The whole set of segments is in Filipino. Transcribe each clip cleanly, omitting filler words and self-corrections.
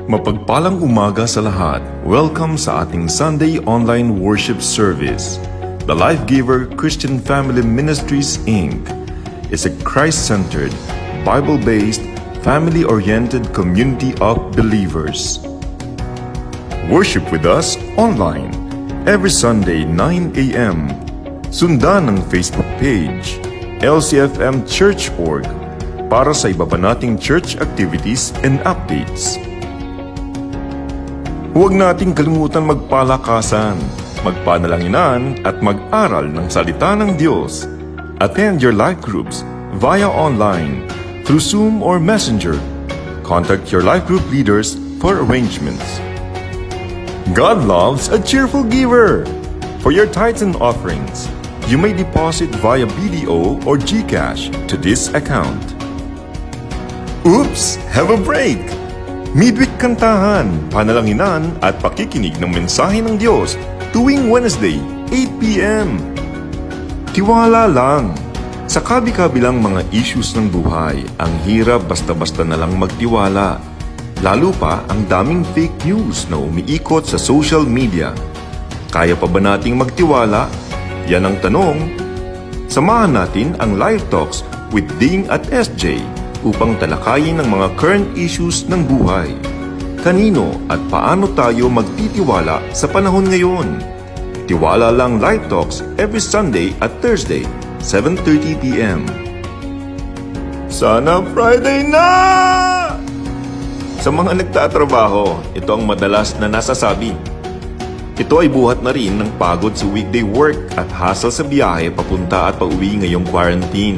Mapagpalang umaga sa lahat. Welcome sa ating Sunday online worship service. The Life Giver Christian Family Ministries Inc. is a Christ-centered, Bible-based, family-oriented community of believers. Worship with us online every Sunday 9 a.m. Sundan ang Facebook page LCFM Church Org para sa iba pa nating church activities and updates. Huwag nating kalimutan magpalakasan, magpanalanginan at mag-aral ng salita ng Diyos. Attend your life groups via online, through Zoom or Messenger. Contact your life group leaders for arrangements. God loves a cheerful giver. For your tithes and offerings, you may deposit via BDO or GCash to this account. Oops! Have a break! Midweek kantahan, panalanginan at pakikinig ng mensahe ng Diyos tuwing Wednesday, 8 p.m. Tiwala lang. Sa kabi-kabilang mga issues ng buhay, ang hirap basta-basta na lang magtiwala. Lalo pa ang daming fake news na umiikot sa social media. Kaya pa ba nating magtiwala? Yan ang tanong. Samahan natin ang Live Talks with Ding at SJ upang talakayin ang mga current issues ng buhay. Kanino at paano tayo magtitiwala sa panahon ngayon? Tiwala lang Live Talks every Sunday at Thursday, 7:30 p.m. Sana Friday na! Sa mga nagtatrabaho, ito ang madalas na nasasabi. Ito ay buhat na rin ng pagod sa weekday work at hassle sa biyahe papunta at pauwi ngayong quarantine.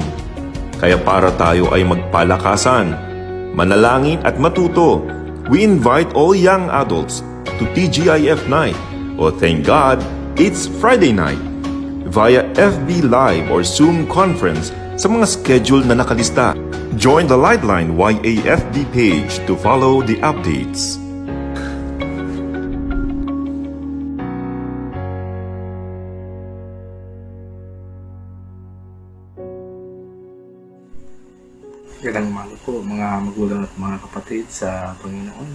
Kaya para tayo ay magpalakasan, manalangin at matuto, we invite all young adults to TGIF Night o Thank God, It's Friday Night via FB Live or Zoom conference sa mga schedule na nakalista. Join the Lightline YAFB page to follow the updates. Magandang umaga po mga magulang at mga kapatid sa Panginoon.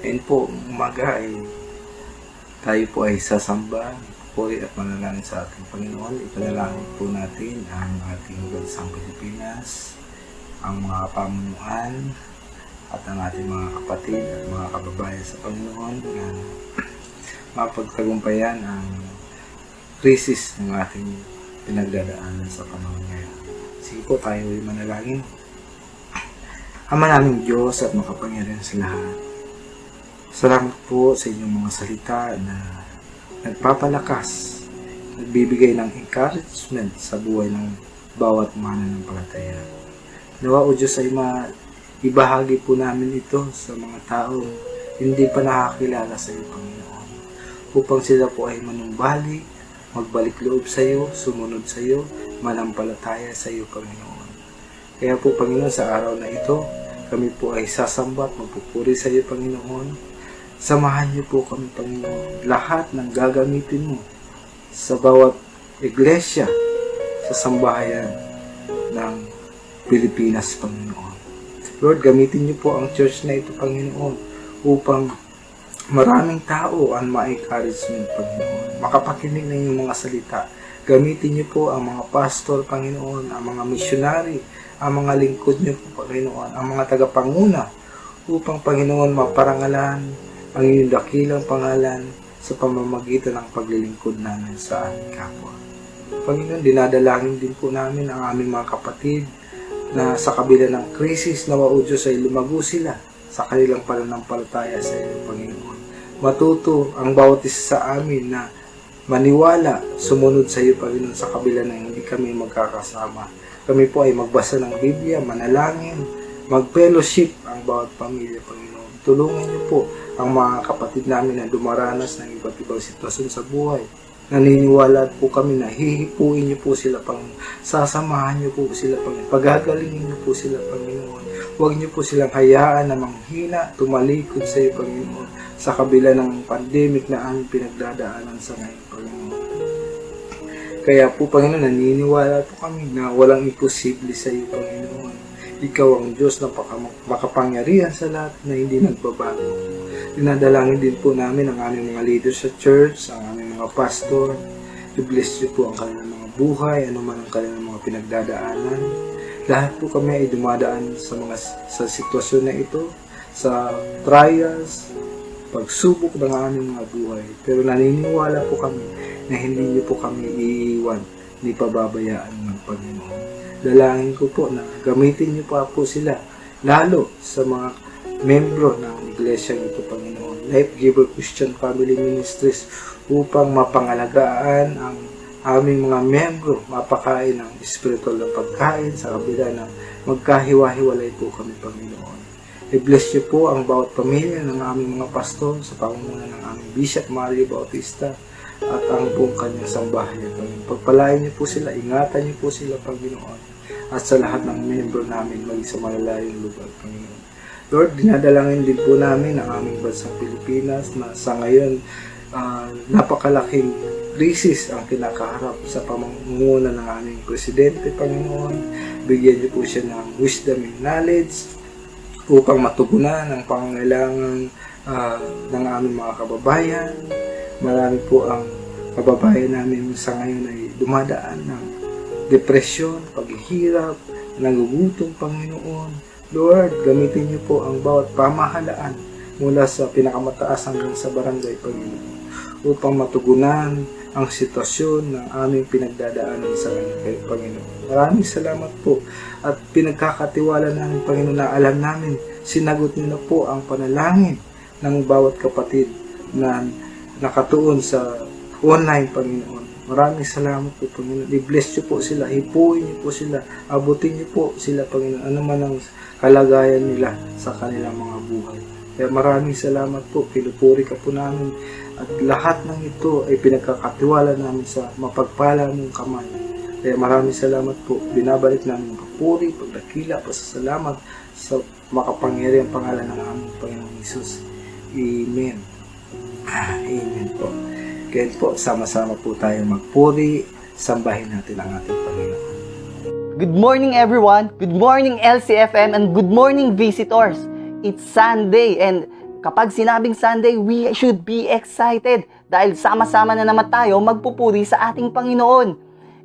Ngayon po, umaga ay tayo po ay sasamba, puri at manalangin sa ating Panginoon. Ipanalangin po natin ang ating bansang Pilipinas, ang mga pamunuan at ang ating mga kapatid at mga kababayan sa Panginoon na mapagtagumpayan ang krisis ng ating pinagdadaanan sa panahon ngayon. Sige po, tayo ay manalangin. Ama naming Diyos at makapangyarihan sa lahat, salamat po sa inyong mga salita na nagpapalakas, nagbibigay ng encouragement sa buhay ng bawat mananampalataya. Nawa o Diyos ay ibahagi po namin ito sa mga tao hindi pa nakakilala sa iyo, Panginoon, upang sila po ay manumbalik, magbalik loob sa iyo, sumunod sa iyo, manampalataya sa iyo, Panginoon. Kaya po, Panginoon, sa araw na ito, kami po ay sasamba at magpupuri sa iyo, Panginoon. Samahan niyo po kami, Panginoon. Lahat ng gagamitin mo sa bawat iglesia sa sambahayan ng Pilipinas, Panginoon. Lord, gamitin niyo po ang church na ito, Panginoon, upang maraming tao ang ma-encouragement, Panginoon, makapakinig ng iyong mga salita. Gamitin niyo po ang mga pastor, Panginoon, ang mga missionary, ang mga lingkod niyo po, Panginoon, ang mga tagapanguna, upang, Panginoon, maparangalan ang iyong dakilang pangalan sa pamamagitan ng paglilingkod namin sa aming kapwa. Panginoon, dinadalangin din po namin ang aming mga kapatid na sa kabila ng krisis na o Diyos ay lumago sila sa kanilang pananampalataya sa iyo, Panginoon. Matuto ang bawat isa sa amin na maniwala, sumunod sa iyo, Panginoon, sa kabila na hindi kami magkakasama. Kami po ay magbasa ng Biblia, manalangin, mag-fellowship ang bawat pamilya, Panginoon. Tulungan niyo po ang mga kapatid namin na dumaranas ng iba't ibang sitwasyon sa buhay. Naniniwala po kami na hihipuin niyo po sila, Panginoon. Sasamahan niyo po sila, Panginoon. Pagagalingin niyo po sila, Panginoon. Huwag niyo po silang hayaan na manghina, tumalikod sa iyo, Panginoon, sa kabila ng pandemic na aming pinagdadaanan sa ngayon, Panginoon. Kaya po, Panginoon, naniniwala po kami na walang imposible sa iyo, Panginoon. Ikaw ang Diyos na makapangyarihan sa lahat na hindi nagbabago. Dinadalangin din po namin ang aming mga leaders sa church, ang aming mga pastor. I-bless niyo po ang kanilang mga buhay, anuman ang kanilang mga pinagdadaanan. Lahat po kami ay dumadaan sa sitwasyon na ito, sa trials, pagsubok ng aming mga buhay. Pero naniniwala po kami na hindi niyo po kami iiwan, hindi pababayaan ng Panginoon. Dalangin ko po na gamitin niyo pa po sila, lalo sa mga membro ng iglesia nito, Panginoon. Life Giver Christian Family Ministries, upang mapangalagaan ang aming mga membro, mapakain ng spiritual na pagkain sa kabila ng magkahiwa-hiwalay po kami, Panginoon. I-bless niyo po ang bawat pamilya ng aming mga pastor sa pangunguna ng aming Bishop Mario Bautista at ang buong kanyang sambahayan, Panginoon. Pagpalain niyo po sila, ingatan niyo po sila, Panginoon, at sa lahat ng membro namin maging sa malalayong lugar, Panginoon. Lord, dinadalangin din po namin ang aming bansang Pilipinas na sa ngayon napakalaking krisis ang kinakaharap sa pamumuno ng aming Presidente, Panginoon. Bigyan niyo po siya ng wisdom and knowledge upang matugunan ang pangangailangan ng aming mga kababayan. Marami po ang kababayan namin sa ngayon ay dumadaan ng depresyon, paghihirap, nagugutom, Panginoon. Lord, gamitin niyo po ang bawat pamahalaan mula sa pinakamataas hanggang sa barangay, Panginoon, upang matugunan ang sitwasyon ng aming pinagdadaanan sa kay Panginoon. Maraming salamat po at pinagkakatiwala namin, Panginoon, na alam namin sinagot niyo na po ang panalangin ng bawat kapatid na nakatuon sa online, Panginoon. Maraming salamat po, Panginoon. I-bless niyo po sila, hipuin niyo po sila, abutin niyo po sila, Panginoon, ano man ang kalagayan nila sa kanilang mga buhay. Kaya maraming salamat po, pinupuri ka po namin at lahat ng ito ay pinagkakatiwala namin sa mapagpala mong kamay. Kaya maraming salamat po, binabalik namin ang papuri, pagdakila, pasasalamat sa makapangyariang pangalan ng aming Panginoong Hesus. Amen. Amen po. Kaya po, sama-sama po tayo magpuri, sambahin natin ang ating Panginoon. Good morning everyone, good morning LCFM, and good morning visitors. It's Sunday, and kapag sinabing Sunday, we should be excited dahil sama-sama na naman tayo magpupuri sa ating Panginoon.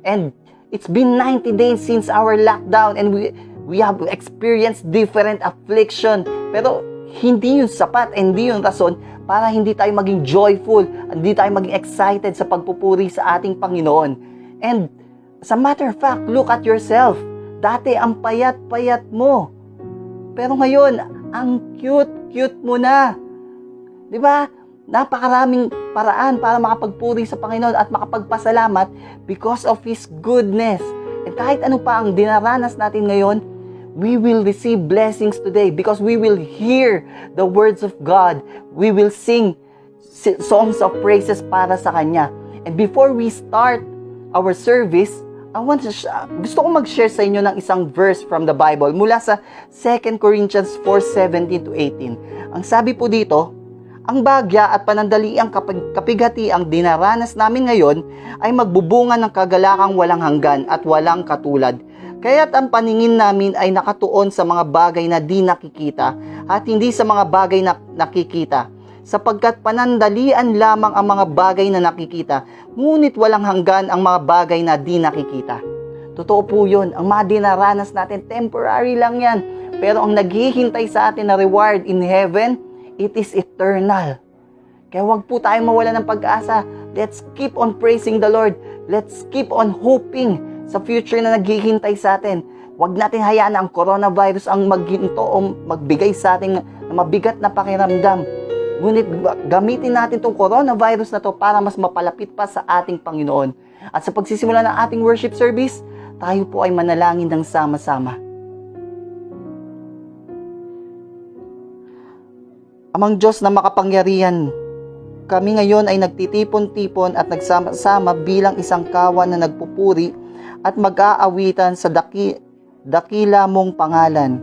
And it's been 90 days since our lockdown, and we have experienced different affliction. Pero hindi yun sapat, hindi yun rason para hindi tayo maging joyful, hindi tayo maging excited sa pagpupuri sa ating Panginoon. And as a matter of fact, look at yourself. Dati ang payat-payat mo. Pero ngayon, ang cute mo na. 'Di ba? Napakaraming paraan para makapagpuri sa Panginoon at makapagpasalamat because of His goodness. And kahit ano pa ang dinaranas natin ngayon, we will receive blessings today because we will hear the words of God. We will sing songs of praises para sa Kanya. And before we start our service, gusto ko mag-share sa inyo ng isang verse from the Bible mula sa 2 Corinthians 4:17 to 18. Ang sabi po dito, ang bagya at panandaliang kapighati ang dinaranas namin ngayon ay magbubunga ng kagalakang walang hanggan at walang katulad. Kaya't ang paningin namin ay nakatuon sa mga bagay na di nakikita at hindi sa mga bagay na nakikita. Sapagkat panandalian lamang ang mga bagay na nakikita, ngunit walang hanggan ang mga bagay na di nakikita. Totoo po yun, ang mga dinaranas natin, temporary lang yan. Pero ang naghihintay sa atin na reward in heaven, it is eternal. Kaya wag po tayo mawala ng pag-asa. Let's keep on praising the Lord. Let's keep on hoping sa future na naghihintay sa atin. Wag natin hayaan na ang coronavirus ang maghinto o magbigay sa atin ng mabigat na pakiramdam. Ngunit gamitin natin itong coronavirus na to para mas mapalapit pa sa ating Panginoon. At sa pagsisimula ng ating worship service, tayo po ay manalangin ng sama-sama. Amang Diyos na makapangyarihan, kami ngayon ay nagtitipon-tipon at nagsama-sama bilang isang kawan na nagpupuri at mag-aawitan sa dakila mong pangalan.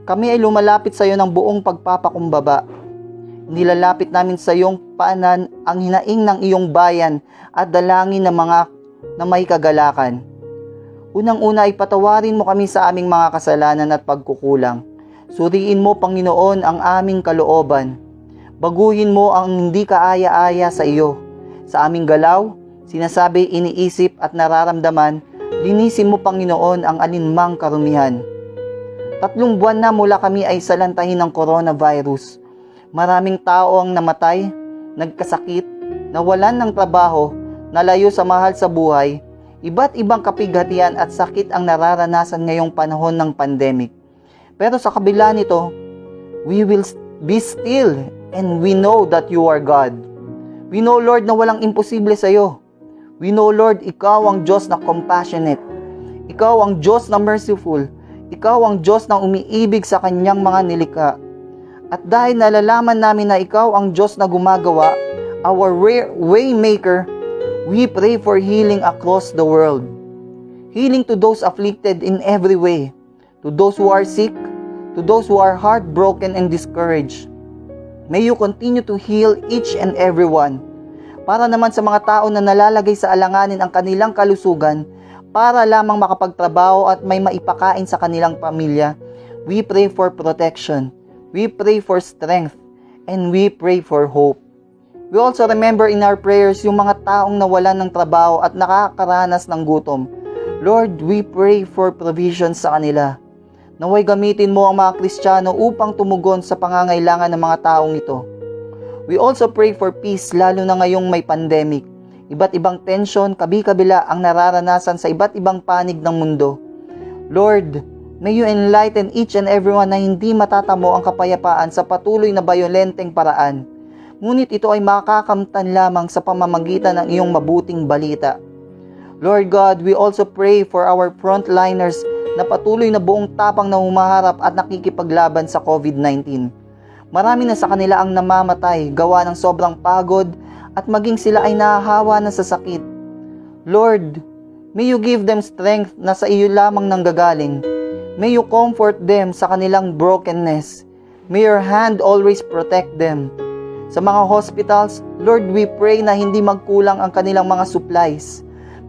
Kami ay lumalapit sa iyo ng buong pagpapakumbaba. Nilalapit namin sa iyong paanan ang hinaing ng iyong bayan at dalangin ng mga na may kagalakan. Unang-una ay patawarin mo kami sa aming mga kasalanan at pagkukulang. Suriin mo, Panginoon, ang aming kalooban. Baguhin mo ang hindi kaaya-aya sa iyo. Sa aming galaw, sinasabi, iniisip at nararamdaman, linisin mo, Panginoon, ang alinmang karumihan. 3 buwan na mula kami ay salantahin ng coronavirus. Maraming tao ang namatay, nagkasakit, nawalan ng trabaho, nalayo sa mahal sa buhay. Iba't ibang kapighatian at sakit ang nararanasan ngayong panahon ng pandemic. Pero sa kabila nito, we will be still and we know that you are God. We know, Lord, na walang imposible sa iyo. We know, Lord, ikaw ang Diyos na compassionate. Ikaw ang Diyos na merciful. Ikaw ang Diyos na umiibig sa kanyang mga nilikha. At dahil nalalaman namin na ikaw ang Diyos na gumagawa, our waymaker, we pray for healing across the world. Healing to those afflicted in every way. To those who are sick, to those who are heartbroken and discouraged. May you continue to heal each and every one. Para naman sa mga tao na nalalagay sa alanganin ang kanilang kalusugan, para lamang makapagtrabaho at may maipakain sa kanilang pamilya, we pray for protection, we pray for strength, and we pray for hope. We also remember in our prayers yung mga taong nawalan ng trabaho at nakakaranas ng gutom. Lord, we pray for provisions sa kanila. Naway gamitin mo ang mga Kristiyano upang tumugon sa pangangailangan ng mga taong ito. We also pray for peace lalo na ngayong may pandemic. Iba't ibang tensyon, kabi-kabila ang nararanasan sa iba't ibang panig ng mundo. Lord, may you enlighten each and everyone na hindi matatamo ang kapayapaan sa patuloy na bayolenteng paraan. Ngunit ito ay makakamtan lamang sa pamamagitan ng iyong mabuting balita. Lord God, we also pray for our frontliners na patuloy na buong tapang na humaharap at nakikipaglaban sa COVID-19. Marami na sa kanila ang namamatay gawa ng sobrang pagod at maging sila ay nahahawa na sa sakit. Lord, may you give them strength na sa iyo lamang nanggagaling. May you comfort them sa kanilang brokenness. May your hand always protect them. Sa mga hospitals, Lord, we pray na hindi magkulang ang kanilang mga supplies.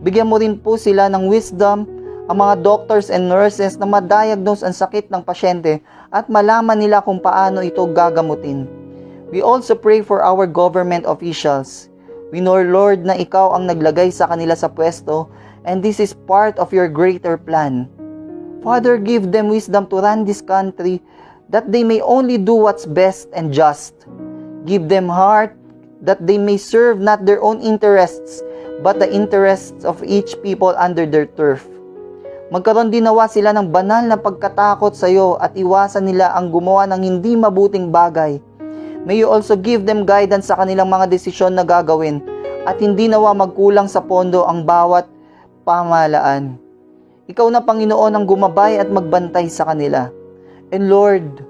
Bigyan mo rin po sila ng wisdom, ang mga doctors and nurses na ma-diagnose ang sakit ng pasyente at malaman nila kung paano ito gagamutin. We also pray for our government officials. We know, Lord, na ikaw ang naglagay sa kanila sa pwesto and this is part of your greater plan. Father, give them wisdom to run this country that they may only do what's best and just. Give them heart that they may serve not their own interests but the interests of each people under their turf. Magkaroon din nawa sila ng banal na pagkatakot sa iyo at iwasan nila ang gumawa ng hindi mabuting bagay. May you also give them guidance sa kanilang mga desisyon na gagawin at hindi nawa magkulang sa pondo ang bawat pamahalaan. Ikaw na, Panginoon, ang gumabay at magbantay sa kanila. And Lord,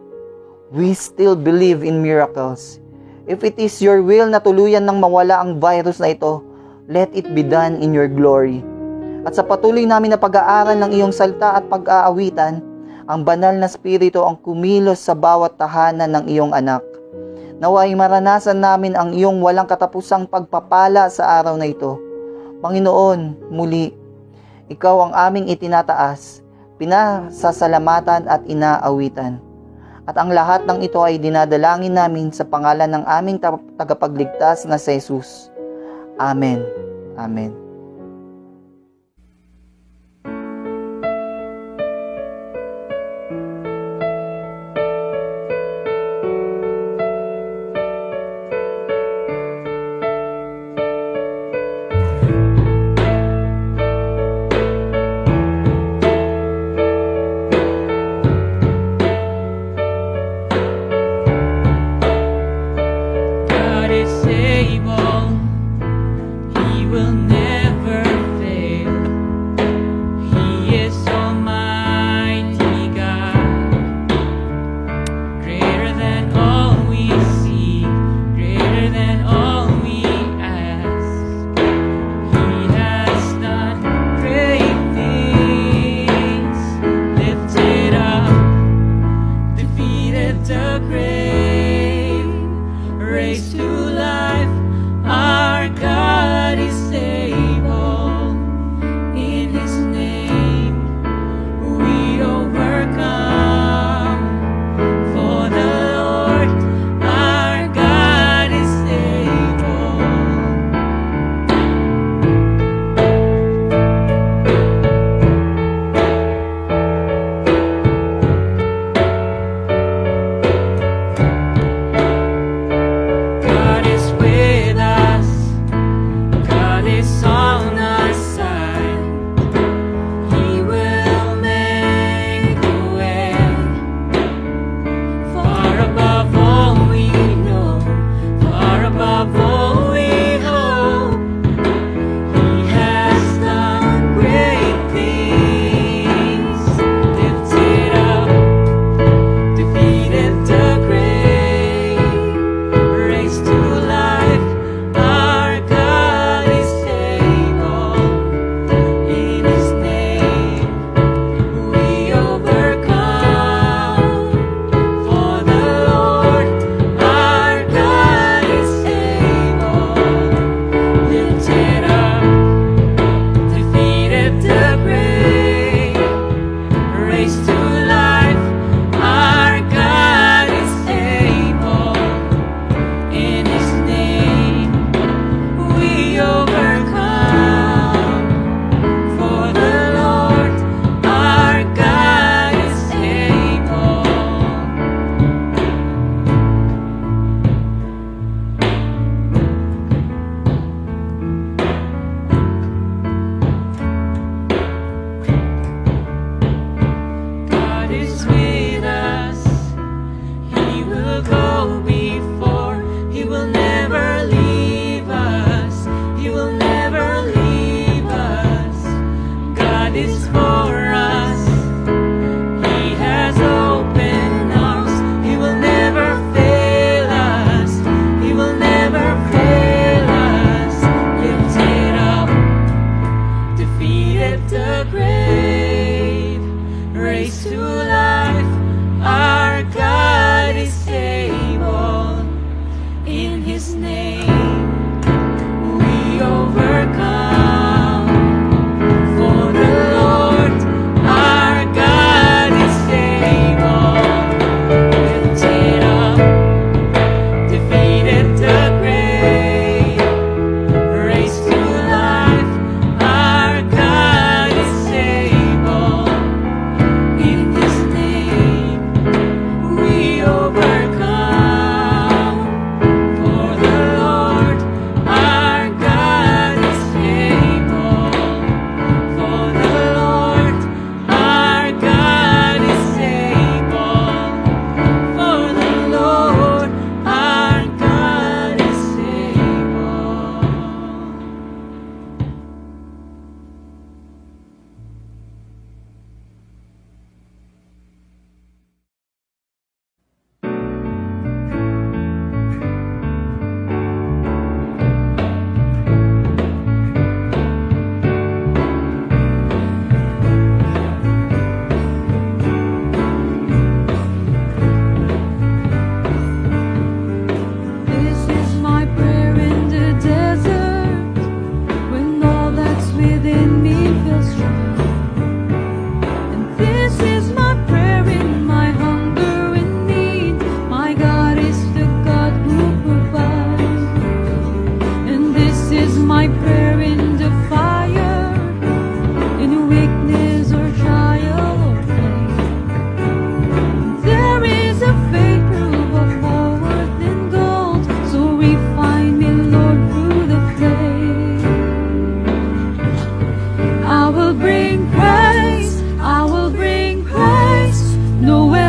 we still believe in miracles. If it is your will na tuluyan nang mawala ang virus na ito, let it be done in your glory. At sa patuloy namin na pag-aaral ng iyong salita at pag-aawitan, ang banal na spirito ang kumilos sa bawat tahanan ng iyong anak. Naway maranasan namin ang iyong walang katapusang pagpapala sa araw na ito. Panginoon, muli, ikaw ang aming itinataas, pinasasalamatan at inaawitan. At ang lahat ng ito ay dinadalangin namin sa pangalan ng aming tagapagligtas na si Jesus. Amen. Amen. God is able, He will never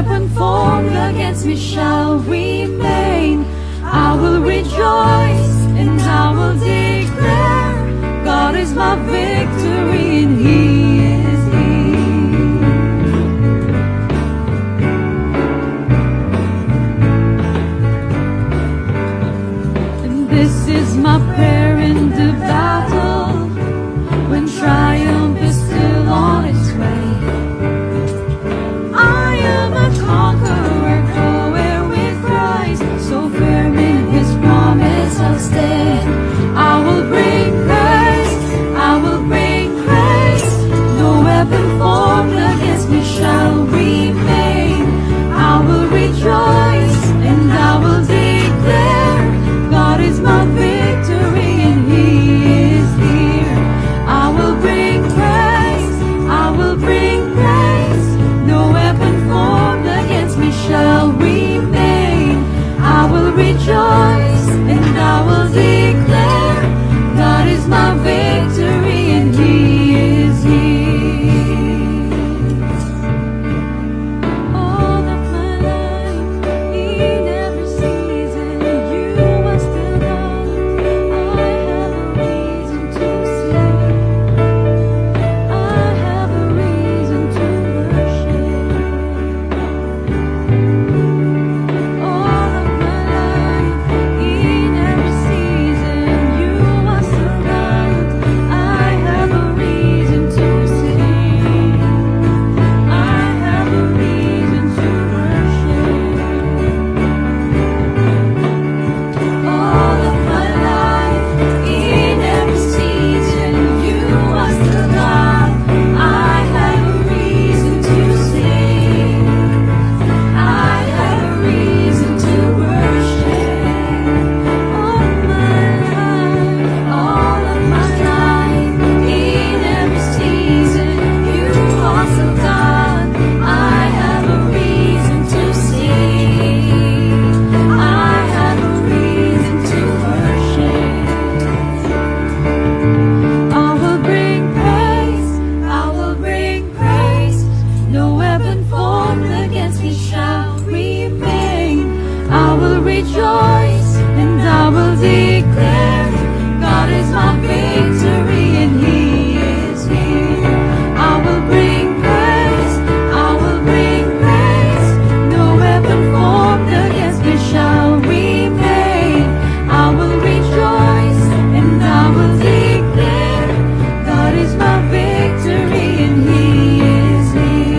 weapon formed against me shall remain. I will rejoice and I will declare, God is my victory and He is here. And this is my prayer in the battle, when triumph is still on its way. I am a conqueror, co-heir with Christ, so firm in His promise I'll stand. I will bring praise, I will bring praise. No weapon formed against me shall remain. I will rejoice and I will declare, God is my victory and He is here. I will bring praise, I will bring praise. No weapon formed against me shall remain. I will rejoice and I will declare, God is my victory and He is here. All of my life, in every season, You are still God. I have a reason to sing. I have a reason to worship. All of my life, in every season, You are still God. I have a reason to sing. I have a reason to worship. All of my life, in every season, You are still God. I have a reason to sing. I have a reason to worship. All of my life, in every season, You are still God. I have a reason to sing. I have a reason to worship. I will bring praise, I will bring praise. No weapon formed against me shall remain. I will rejoice and I will declare, God is my victory and He is here. I will bring praise, I will bring praise. No weapon formed against me shall remain. I will rejoice and I will declare, God is my victory and He is here.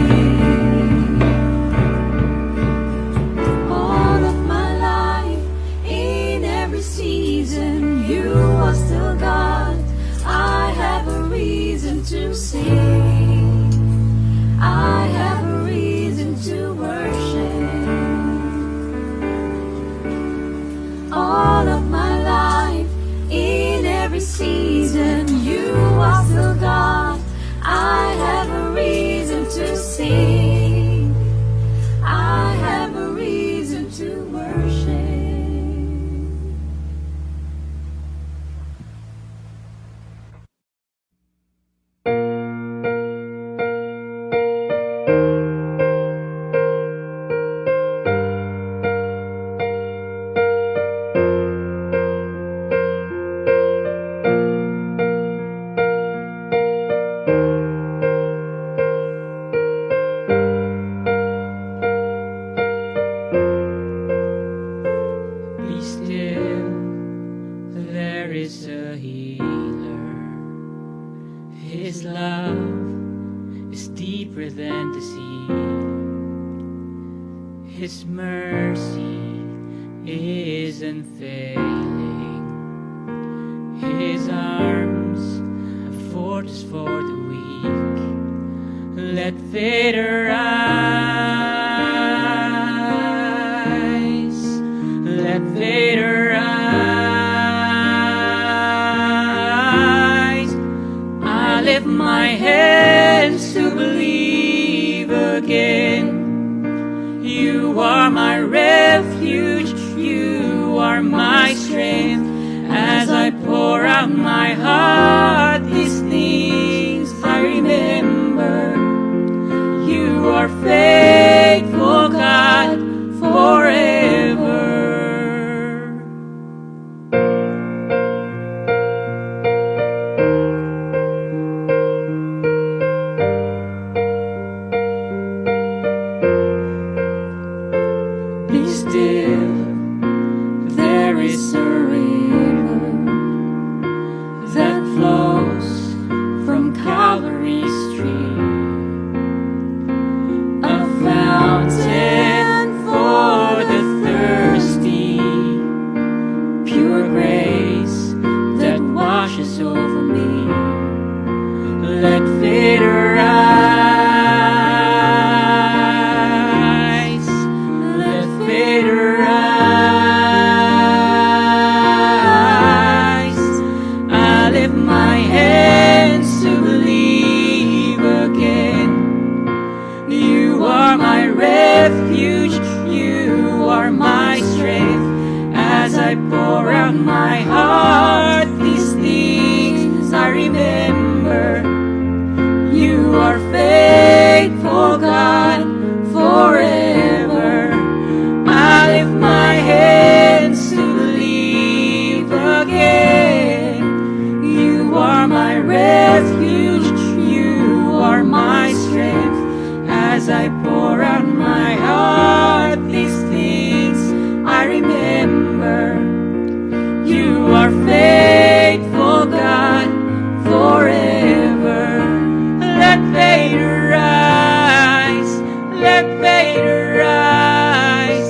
All of my life, in every season, You are still God. I have a reason to sing. I have a reason to worship. All of my life, in every season, You are still God. I have a reason to sing. I have a reason to worship. Be still, there is a healer. His love is deeper than the sea. His mercy is unfailing. His arms a fortress for the weak. Let faith arise. Let faith arise. I lift my hands to believe again. You are my refuge, You are my strength. As I pour out my heart, these things I remember. You are faithful, God. out my heart these things I remember. You are faithful, God, forever. I lift my hands to believe again. You are my refuge, you are my strength. As I pour out my heart these things I remember. You are faithful, God, forever. Let faith arise, let faith arise.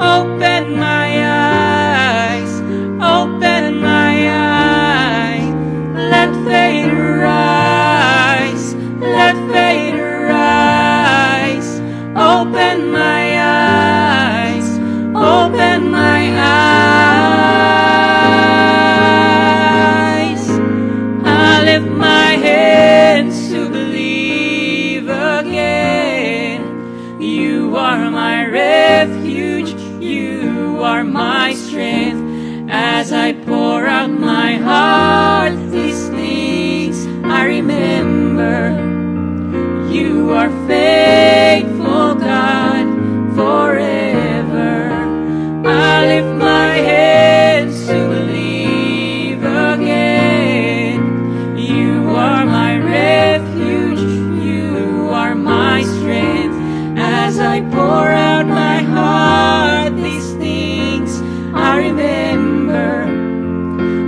Open my eyes, open my eyes. Let faith arise, let faith arise. Open my eyes, open my eyes. I lift my hands to believe again. You are my refuge, you are my strength. As I pour out my heart these things I remember. You are faithful, God, forever. I lift my hands to believe again. You are my refuge, you are my strength. As I pour out my heart these things I remember.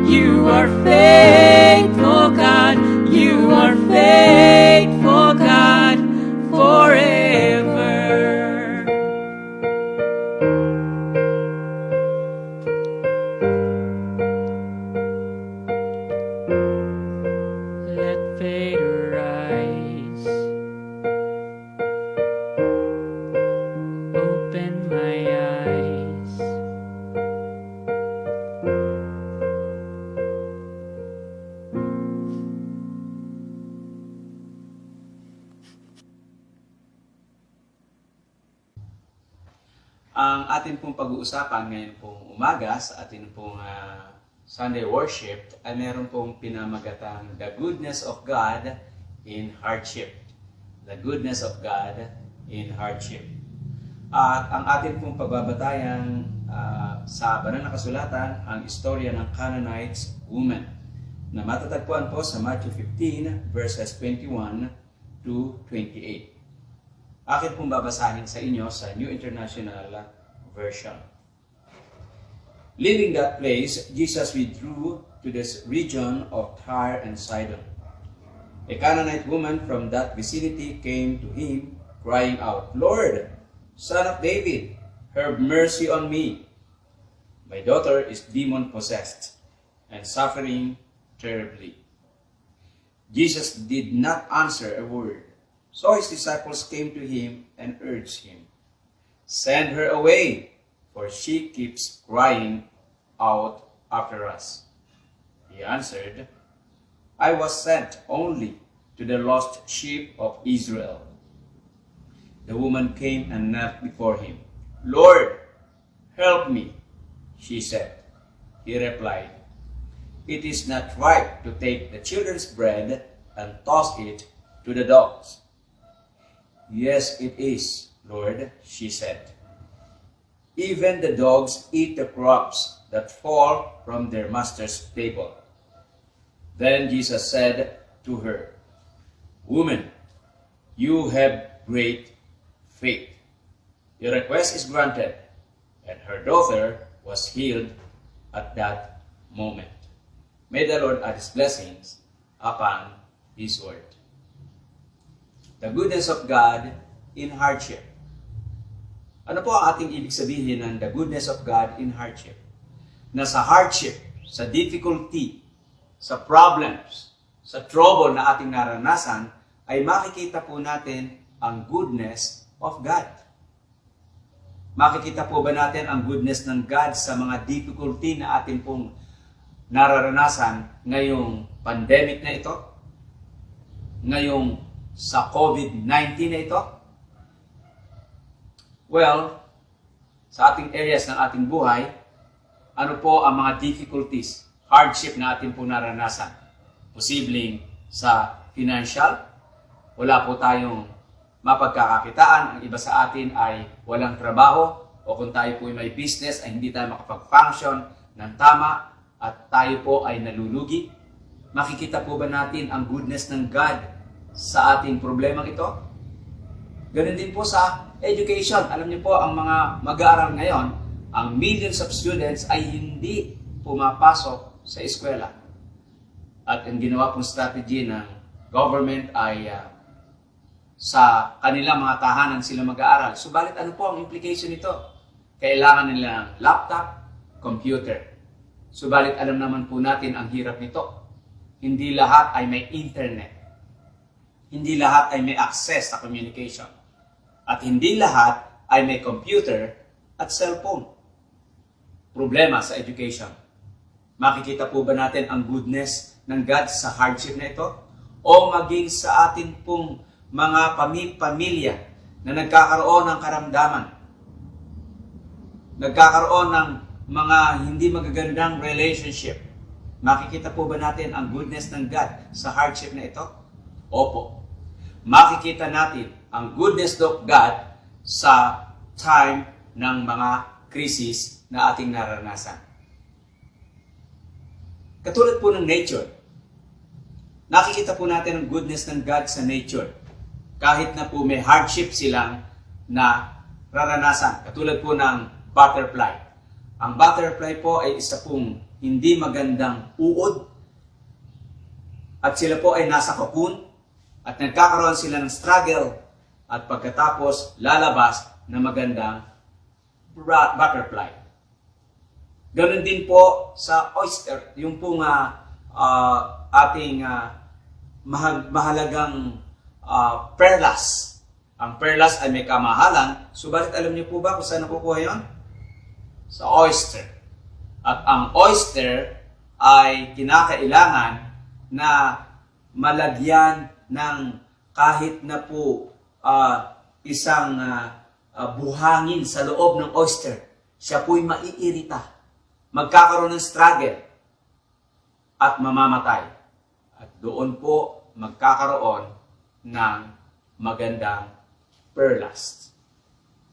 You are faithful, God, you are faithful, God, forever. Let faith arise, open my eyes. Ang atin pong pag-uusapan ngayon pong umaga sa atin pong Sunday worship ay meron pong pinamagatang The Goodness of God in Hardship. The Goodness of God in Hardship. At ang atin pong pagbabatayan sa banal na kasulatan ang istorya ng Canaanite woman na matatagpuan po sa Matthew 15 verses 21 to 28. Akin pong babasahin sa inyo sa New International Version. Leaving that place, Jesus withdrew to the region of Tyre and Sidon. A Canaanite woman from that vicinity came to him, crying out, "Lord, Son of David, have mercy on me. My daughter is demon-possessed and suffering terribly." Jesus did not answer a word. So his disciples came to him and urged him, "Send her away, for she keeps crying out after us." He answered, "I was sent only to the lost sheep of Israel." The woman came and knelt before him. "Lord, help me," she said. He replied, "It is not right to take the children's bread and toss it to the dogs." "Yes, it is, Lord," she said. "Even the dogs eat the crumbs that fall from their master's table." Then Jesus said to her, "Woman, you have great faith. Your request is granted." And her daughter was healed at that moment. May the Lord add His blessings upon His word. The goodness of God in hardship. Ano po ang ating ibig sabihin ng the goodness of God in hardship? Na sa hardship, sa difficulty, sa problems, sa trouble na ating naranasan, ay makikita po natin ang goodness of God. Makikita po ba natin ang goodness ng God sa mga difficulty na ating pong nararanasan ngayong pandemic na ito? Ngayong sa COVID-19 na ito? Well, sa ating areas ng ating buhay, ano po ang mga difficulties, hardship na atin po naranasan. Posibleng sa financial, wala po tayong mapagkakakitaan. Ang iba sa atin ay walang trabaho, o kung tayo po ay may business ay hindi tayo makapag-function ng tama at tayo po ay nalulugi. Makikita po ba natin ang goodness ng God sa ating problemang ito? Ganun din po sa education. Alam niyo po, ang mga mag-aaral ngayon, ang millions of students ay hindi pumapasok sa eskwela. At ang ginawa pong strategy ng government ay sa kanilang mga tahanan sila mag-aaral. Subalit ano po ang implication nito? Kailangan nila ng laptop, computer. Subalit alam naman po natin ang hirap nito. Hindi lahat ay may internet. Hindi lahat ay may access sa communication. At hindi lahat ay may computer at cellphone. Problema sa education. Makikita po ba natin ang goodness ng God sa hardship na ito? O maging sa atin pong mga pamilya na nagkakaroon ng karamdaman, nagkakaroon ng mga hindi magagandang relationship. Makikita po ba natin ang goodness ng God sa hardship na ito? Opo. Makikita natin ang goodness of God sa time ng mga krisis na ating naranasan. Katulad po ng nature. Nakikita po natin ang goodness ng God sa nature. Kahit na po may hardship silang na raranasan. Katulad po ng butterfly. Ang butterfly po ay isa pong hindi magandang uod. At sila po ay nasa cocoon. At nagkakaroon sila ng struggle. At pagkatapos lalabas na magandang butterfly. Ganon din po sa oyster. Yung pong ating mahalagang perlas. Ang perlas ay may kamahalan. Subalit alam niyo po ba kung saan nakukuha yun? Sa oyster. At ang oyster ay kinakailangan na malagyan ng kahit na po isang buhangin sa loob ng oyster. Siya po'y maiirita. Magkakaroon ng struggle at mamamatay. At doon po magkakaroon ng magandang perlas.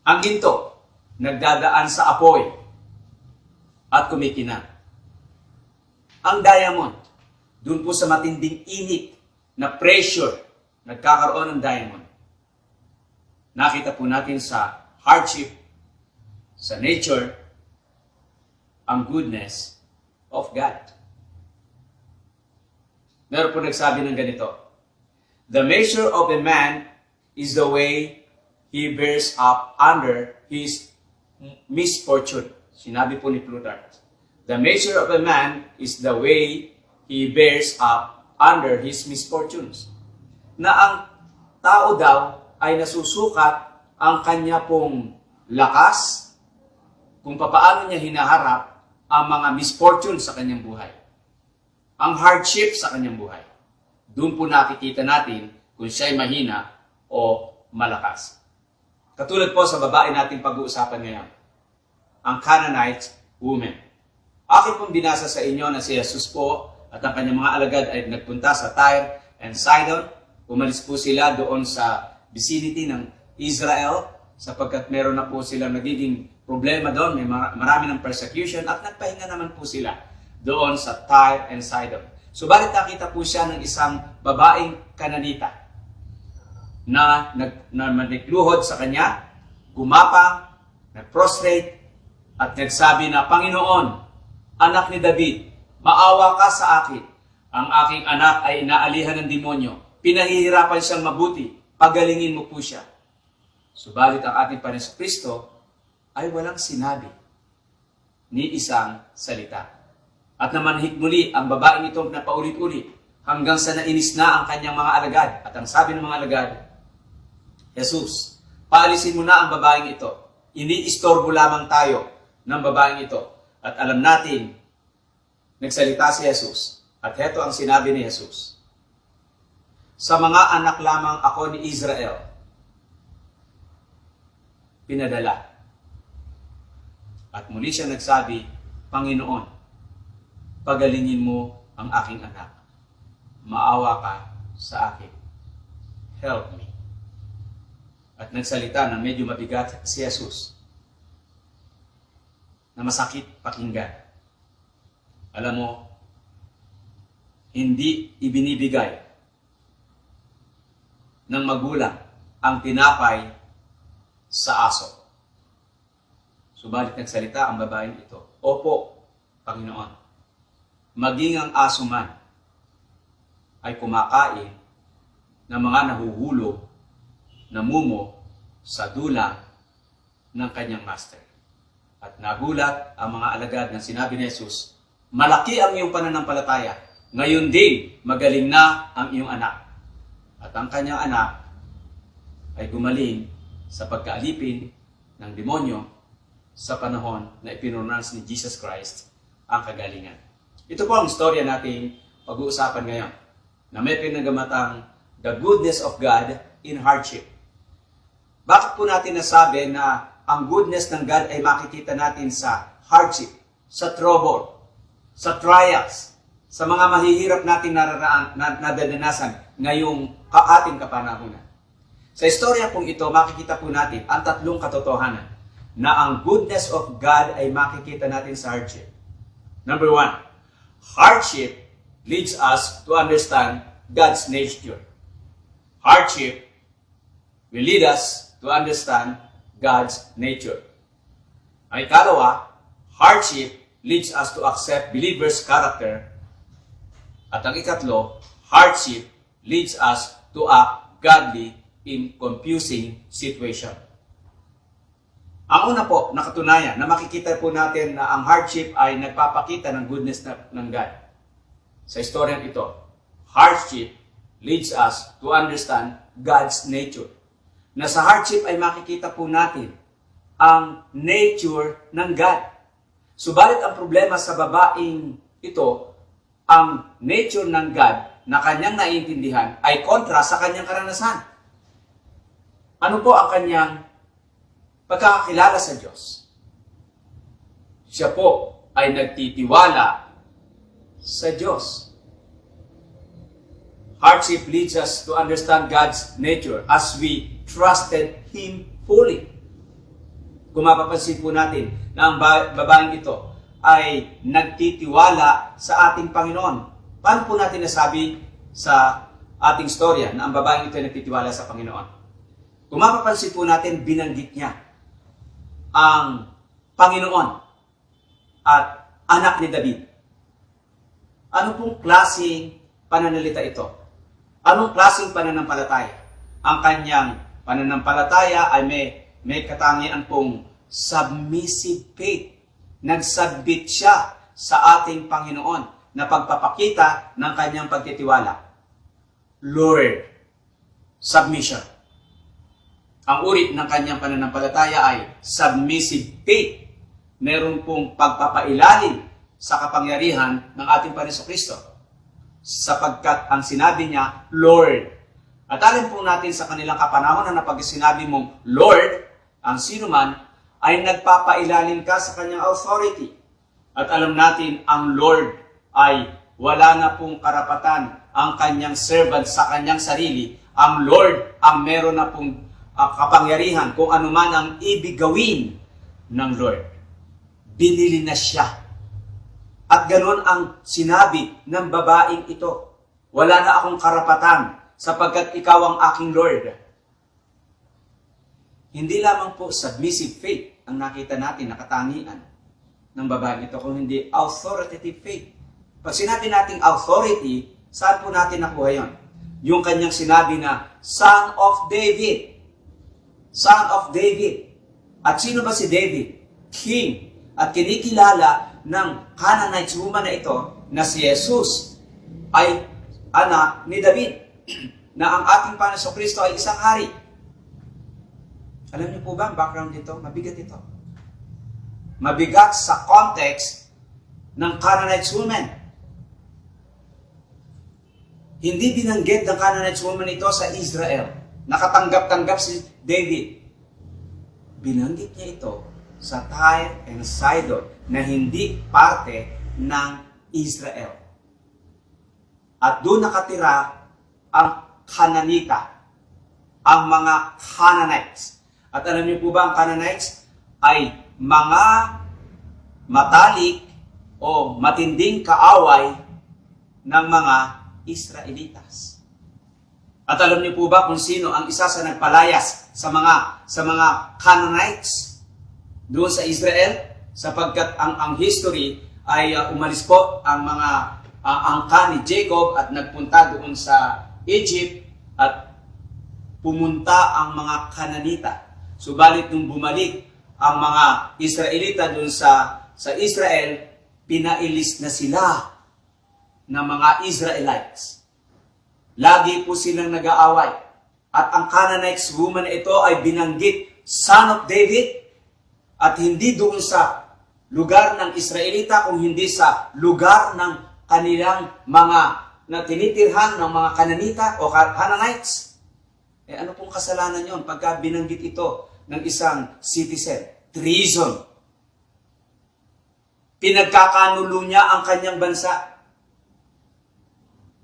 Ang ginto, nagdadaan sa apoy at kumikinang. Ang diamond, doon po sa matinding init na pressure, nagkakaroon ng diamond. Nakita po natin sa hardship, sa nature, ang goodness of God. Meron po nagsabi ng ganito, the measure of a man is the way he bears up under his misfortune. Sinabi po ni Plutarch. The measure of a man is the way he bears up under his misfortunes. Na ang tao daw ay nasusukat ang kanya pong lakas kung papaano niya hinaharap ang mga misfortunes sa kanyang buhay. Ang hardship sa kanyang buhay. Doon po nakikita natin kung siya ay mahina o malakas. Katulad po sa babae nating pag-uusapan ngayon, ang Canaanite woman. Akin pong binasa sa inyo na si Jesus po at ang kanyang mga alagad ay nagpunta sa Tyre and Sidon. Umalis po sila doon sa vicinity ng Israel sapagkat meron na po silang nagiging problema doon. May marami ng persecution at nagpahinga naman po sila doon sa Tyre and Sidon. Subalit nakita po siya ng isang babaeng Kananita na nagluhod sa kanya, gumapang, nag-prostrate, at nagsabi na, Panginoon, anak ni David, maawa ka sa akin. Ang aking anak ay inaalihan ng demonyo. Pinahihirapan siyang mabuti. Pagalingin mo po siya. Subalit ang ating Panginoon Kristo ay walang sinabi ni isang salita. At namanhik muli ang babaeng itong napaulit-ulit hanggang sa nainis na ang kanyang mga alagad. At ang sabi ng mga alagad, Jesus, paalisin mo na ang babaeng ito. Iniistorbo lamang tayo ng babaeng ito. At alam natin, nagsalita si Jesus. At heto ang sinabi ni Jesus. Sa mga anak lamang ako ni Israel, pinadala. At muli siya nagsabi, Panginoon, pagalingin mo ang aking anak. Maawa ka sa akin. Help me. At nagsalita na medyo mabigat si Jesus na masakit pakinggan. Alam mo, hindi ibinibigay ng magulang ang tinapay sa aso. Subalit nagsalita ang babaeng ito, Opo, Panginoon, maging ang aso man ay kumakain ng mga nahuhulog na mumo sa dulang ng kanyang master. At nagulat ang mga alagad na sinabi ni Jesus, malaki ang iyong pananampalataya. Ngayon din, magaling na ang iyong anak. At ang kanyang anak ay gumaling sa pagkaalipin ng demonyo sa panahon na ipinronouns ni Jesus Christ ang kagalingan. Ito po ang istorya nating pag-uusapan ngayon na may pinagamatang the goodness of God in hardship. Bakit po natin nasabi na ang goodness ng God ay makikita natin sa hardship, sa trouble, sa trials, sa mga mahihirap natin nadadanasan ngayong ating kapanahunan? Sa istorya pong ito, makikita po natin ang tatlong katotohanan na ang goodness of God ay makikita natin sa hardship. Number 1, hardship leads us to understand God's nature. Hardship will lead us to understand God's nature. Ang ikalawa, hardship leads us to accept believers' character. At ang ikatlo, hardship leads us to act godly in confusing situation. Ang una po, nakatunayan na makikita po natin na ang hardship ay nagpapakita ng goodness ng God. Sa istoryang ito, hardship leads us to understand God's nature. Na sa hardship ay makikita po natin ang nature ng God. Subalit ang problema sa babaeng ito, ang nature ng God na kanyang naiintindihan ay kontra sa kanyang karanasan. Ano po ang kanyang pagkakakilala sa Diyos? Siya po ay nagtitiwala sa Diyos. Hardship leads us to understand God's nature as we trusted Him fully. Kung mapapansin po natin na ang babaeng ito ay nagtitiwala sa ating Panginoon. Paano po natin nasabi sa ating storya na ang babaeng ito ay nagtitiwala sa Panginoon? Kung mapapansin po natin, binanggit niya ang Panginoon at anak ni David. Ano pong klaseng pananalita ito? Anong klaseng pananampalataya? Ang kanyang pananampalataya ay may katangian pong submissive faith. Nagsubmit siya sa ating Panginoon na pagpapakita ng kanyang pagtitiwala. Lord, submission. Ang uri ng kanyang pananampalataya ay submissive faith. Meron pong pagpapailalim sa kapangyarihan ng ating Panginoon Kristo. Sapagkat ang sinabi niya, Lord. At alam po natin sa kanilang kapanahon na pag sinabi mong Lord, ang sino man, ay nagpapailalim ka sa kanyang authority. At alam natin, ang Lord ay wala na pong karapatan ang kanyang servant sa kanyang sarili. Ang Lord ang meron na pong kapangyarihan kung ano man ang ibig gawin ng Lord. Binili na siya. At ganoon ang sinabi ng babaeng ito. Wala na akong karapatan sapagkat ikaw ang aking Lord. Hindi lamang po submissive faith ang nakita natin na katangian ng babaeng ito, kung hindi authoritative faith. Pag sinabi nating authority, saan po natin nakuha yon? Yung kanyang sinabi na, Son of David. Son of David. At sino ba si David? King. At kinikilala ng Canaanite woman na ito na si Jesus ay anak ni David. Na ang ating Panginoon Kristo ay isang hari. Alam niyo po ba ang background nito? Mabigat ito. Mabigat sa context ng Canaanite woman. Hindi binanggit ng Canaanite woman ito sa Israel. Nakatanggap-tanggap si David. Binanggit niya ito sa Tyre and Sidon na hindi parte ng Israel. At doon nakatira ang Canaanita, ang mga Canaanites. At alam niyo po ba, ang Canaanites ay mga matalik o matinding kaaway ng mga Israelitas. At alam niyo po ba kung sino ang isa sa nagpalayas sa mga Canaanites doon sa Israel? Sapagkat ang history ay umalis po ang mga angka ni Jacob at nagpunta doon sa Egypt at pumunta ang mga Canaanita. Subalit nung bumalik ang mga Israelita doon sa Israel, pinailis na sila ng mga Israelites. Lagi po silang nag-aaway. At ang Canaanites woman na ito ay binanggit, son of David, at hindi doon sa lugar ng Israelita, kung hindi sa lugar ng kanilang mga na tinitirhan ng mga Canaanita o Canaanites. Ano pong kasalanan yon pagka binanggit ito ng isang citizen? Treason. Pinagkakanulo niya ang kanyang bansa.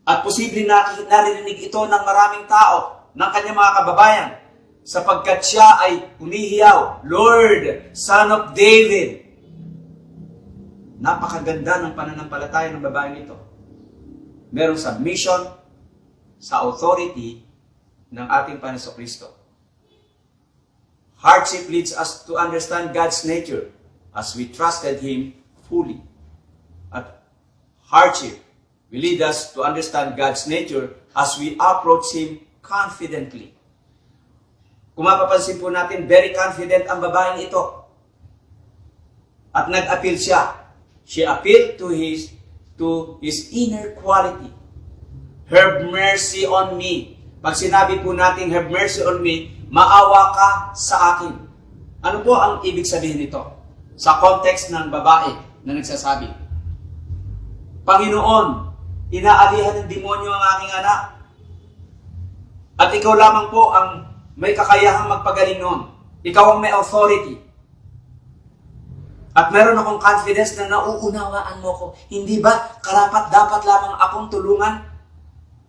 At posibleng naririnig ito ng maraming tao, ng kanyang mga kababayan, sapagkat siya ay humihiyaw, Lord, Son of David. Napakaganda ng pananampalataya ng babaeng ito. Merong submission sa authority ng ating Panginoon Kristo. Hardship leads us to understand God's nature as we trusted Him fully. At hardship will lead us to understand God's nature as we approach Him confidently. Kung mapapansin po natin, very confident ang babaeng ito. At nag-appeal siya. She appealed to his inner quality. Have mercy on me. Pag sinabi po natin, have mercy on me, maawa ka sa akin. Ano po ang ibig sabihin nito? Sa context ng babae na nagsasabi, Panginoon, inaalihan ng demonyo ang aking anak. At ikaw lamang po ang may kakayahang magpagaling noon. Ikaw ang may authority. At meron akong confidence na nauunawaan mo ko. Hindi ba karapat dapat lamang akong tulungan?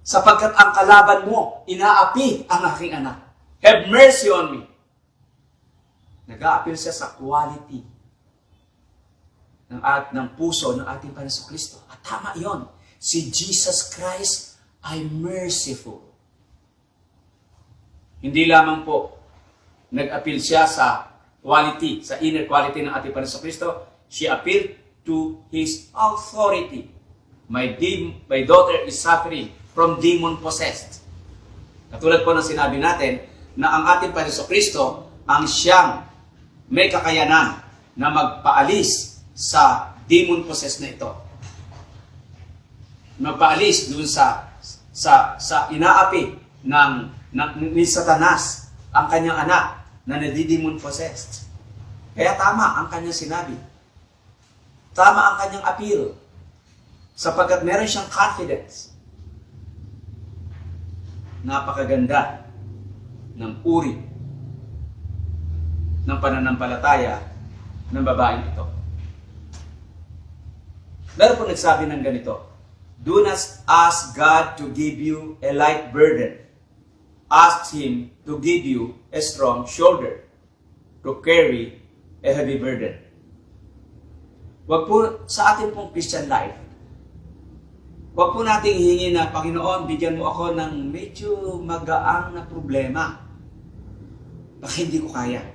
Sapagkat ang kalaban mo, inaapi ang aking anak. Have mercy on me. Nag-a-appeal siya sa quality ng puso ng ating Panginoon Kristo. At tama yon. Si Jesus Christ ay merciful. Hindi lamang po nag-appeal siya sa quality, sa inner quality ng ating Panginoon Kristo. She appealed to His authority. My daughter is suffering from demon-possessed. Katulad po ng sinabi natin na ang ating Panginoon Kristo ang siyang may kakayanan na magpaalis sa demon-possessed na ito. Magpaalis dun sa inaapi ni Satanas ang kanyang anak na nadidemon-possessed. Kaya tama ang kanyang sinabi. Tama ang kanyang appeal. Sapagkat meron siyang confidence. Napakaganda ng uri ng pananampalataya ng babaeng ito. Meron po nagsabi ng ganito, do not ask God to give you a light burden. Ask Him to give you a strong shoulder to carry a heavy burden. Wag po sa ating pong Christian life, wag po nating hihingi na, Panginoon, bigyan mo ako ng medyo magaang na problema. Baka hindi ko kaya.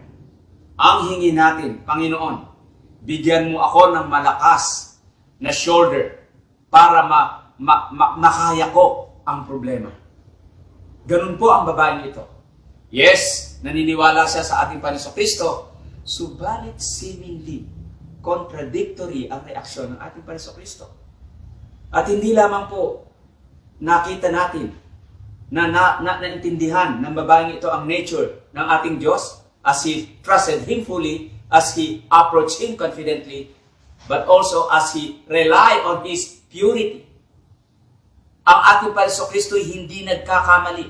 Ang hingi natin, Panginoon, bigyan mo ako ng malakas na shoulder para makaya ko ang problema. Ganun po ang babaeng ito. Yes, naniniwala siya sa ating Panginoon Kristo, subalit seemingly contradictory ang reaksyon ng ating Panginoon Kristo. At hindi lamang po nakita natin na naintindihan ng babaeng ito ang nature ng ating Diyos as He trusted Him fully, as He approached Him confidently, but also as He relied on His purity. Ang ating Panginoon Kristo hindi nagkakamali.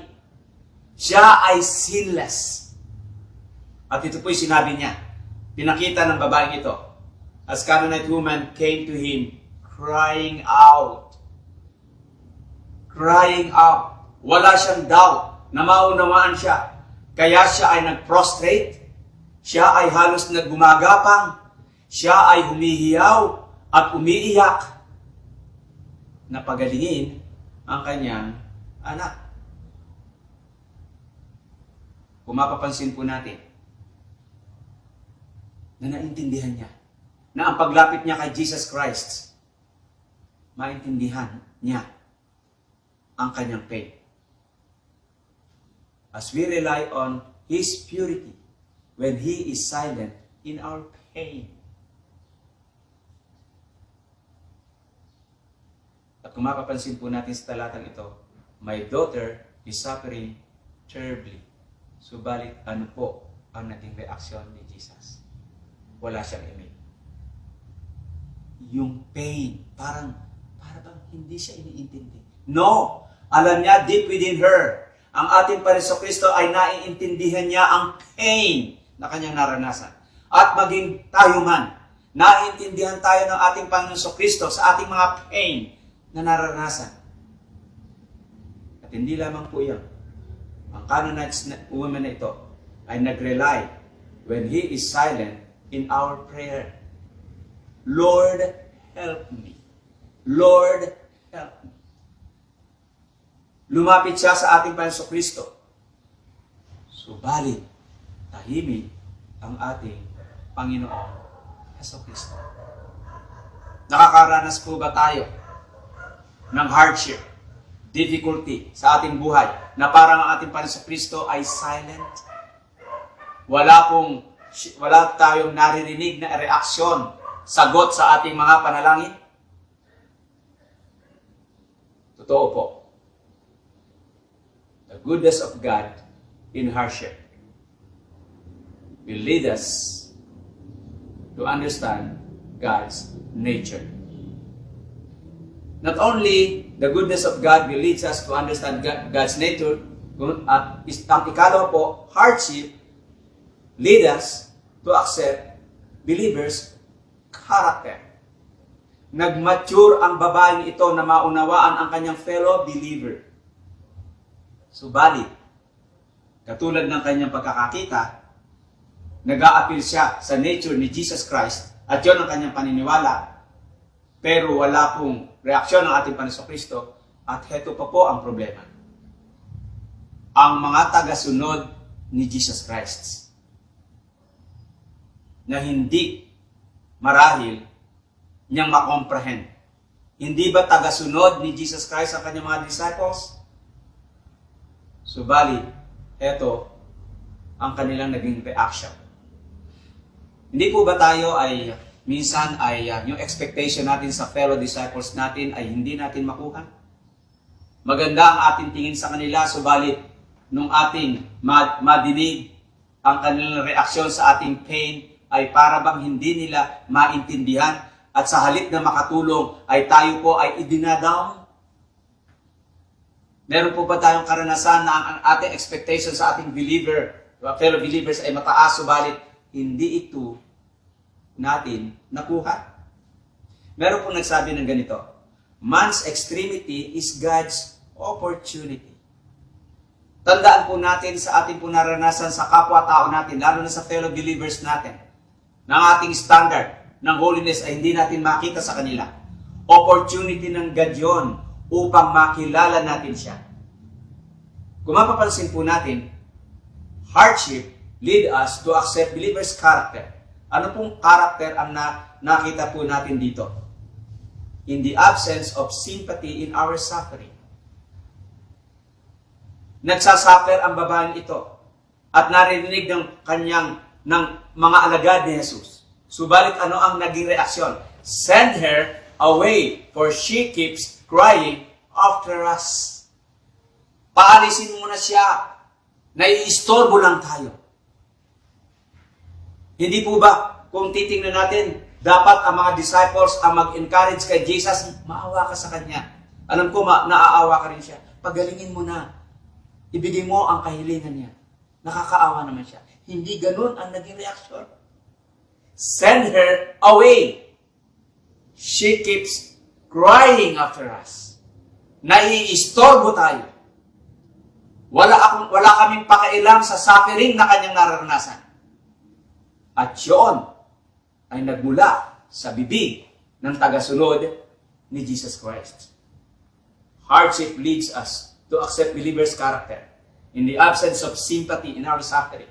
Siya ay sinless. At ito po'y sinabi niya, pinakita ng babaeng ito. As Canaanite woman came to him, crying out. Crying out. Wala siyang doubt na maunawaan siya. Kaya siya ay nag-prostrate. Siya ay halos naggumagapang. Siya ay humihiyaw at umiiyak na pagalingin ang kanyang anak. Kung mapapansin po natin, na naintindihan niya na ang paglapit niya kay Jesus Christ, maintindihan niya ang kanyang pain. As we rely on His purity when He is silent in our pain. At kung mapapansin po natin sa talatang ito, my daughter is suffering terribly. Subalit ano po ang naging reaksyon ni Jesus? Wala siyang imig. Yung pain, parang bang hindi siya iniintindi. No! Alam niya deep within her, ang ating Panginoon ay naiintindihan niya ang pain na kanyang naranasan. At maging tayo man, naiintindihan tayo ng ating Panginoon sa ating mga pain na naranasan. At hindi lamang po yan. Ang Canaanite woman na ito ay nag-rely when he is silent in our prayer. Lord, help me. Lord, help me. Lumapit siya sa ating Panginoon Kristo. Subalit, tahimik ang ating Panginoon Hesus Kristo. Nakakaranas po ba tayo ng hardship, difficulty sa ating buhay na parang ang ating Panginoon Kristo ay silent? Wala tayong naririnig na reaksyon, sagot sa ating mga panalangin? Totoo po. The goodness of God in hardship will lead us to understand God's nature. Not only the goodness of God will lead us to understand God's nature, at ang ikalawa po, hardship lead us to accept believers' character. Nag-mature ang babaeng ito na maunawaan ang kanyang fellow believer. Subalit, katulad ng kanyang pagkakakita, nag-a-appeal siya sa nature ni Jesus Christ at yun ang kanyang paniniwala. Pero wala pong reaksyon ng ating Panginoon Kristo at heto pa po ang problema. Ang mga tagasunod ni Jesus Christ na hindi marahil niyang makomprehend. Hindi ba tagasunod ni Jesus Christ ang kanyang mga disciples? Subalit, eto ang kanilang naging reaction. Hindi po ba tayo ay minsan ay yung expectation natin sa fellow disciples natin ay hindi natin makuha? Maganda ang ating tingin sa kanila, subalit nung ating madinig ang kanilang reaksyon sa ating pain ay para bang hindi nila maintindihan at sa halip na makatulong ay tayo po ay idinadown. Meron po ba tayong karanasan na ang ating expectation sa ating fellow believers ay mataas, subalit hindi ito natin nakuha? Meron pong nagsabi ng ganito, man's extremity is God's opportunity. Tandaan po natin sa ating po naranasan sa kapwa-tao natin, lalo na sa fellow believers natin, na ating standard ng holiness ay hindi natin makita sa kanila. Opportunity ng God yun upang makilala natin siya. Kung mapapansin po natin, hardship lead us to accept believers' character. Ano pong character ang nakita po natin dito? In the absence of sympathy in our suffering. Nagsasuffer ang babaeng ito at naririnig ng mga alagad ni Jesus. Subalit ano ang naging reaksyon? Send her away, for she keeps crying after us. Paalisin mo na siya. Naiistorbo lang tayo. Hindi po ba, kung titingnan natin, dapat ang mga disciples ang mag-encourage kay Jesus, maawa ka sa kanya. Alam ko, naaawa ka rin siya. Pagalingin mo na. Ibigay mo ang kahilingan niya. Nakakaawa naman siya. Hindi ganun ang naging reaksyon. send her away. She keeps crying after us. Naiistorbo tayo. Wala kaming pakailam sa suffering na kanyang nararanasan. At yun ay nagmula sa bibig ng tagasunod ni Jesus Christ. Hardship leads us to accept believers' character in the absence of sympathy in our suffering.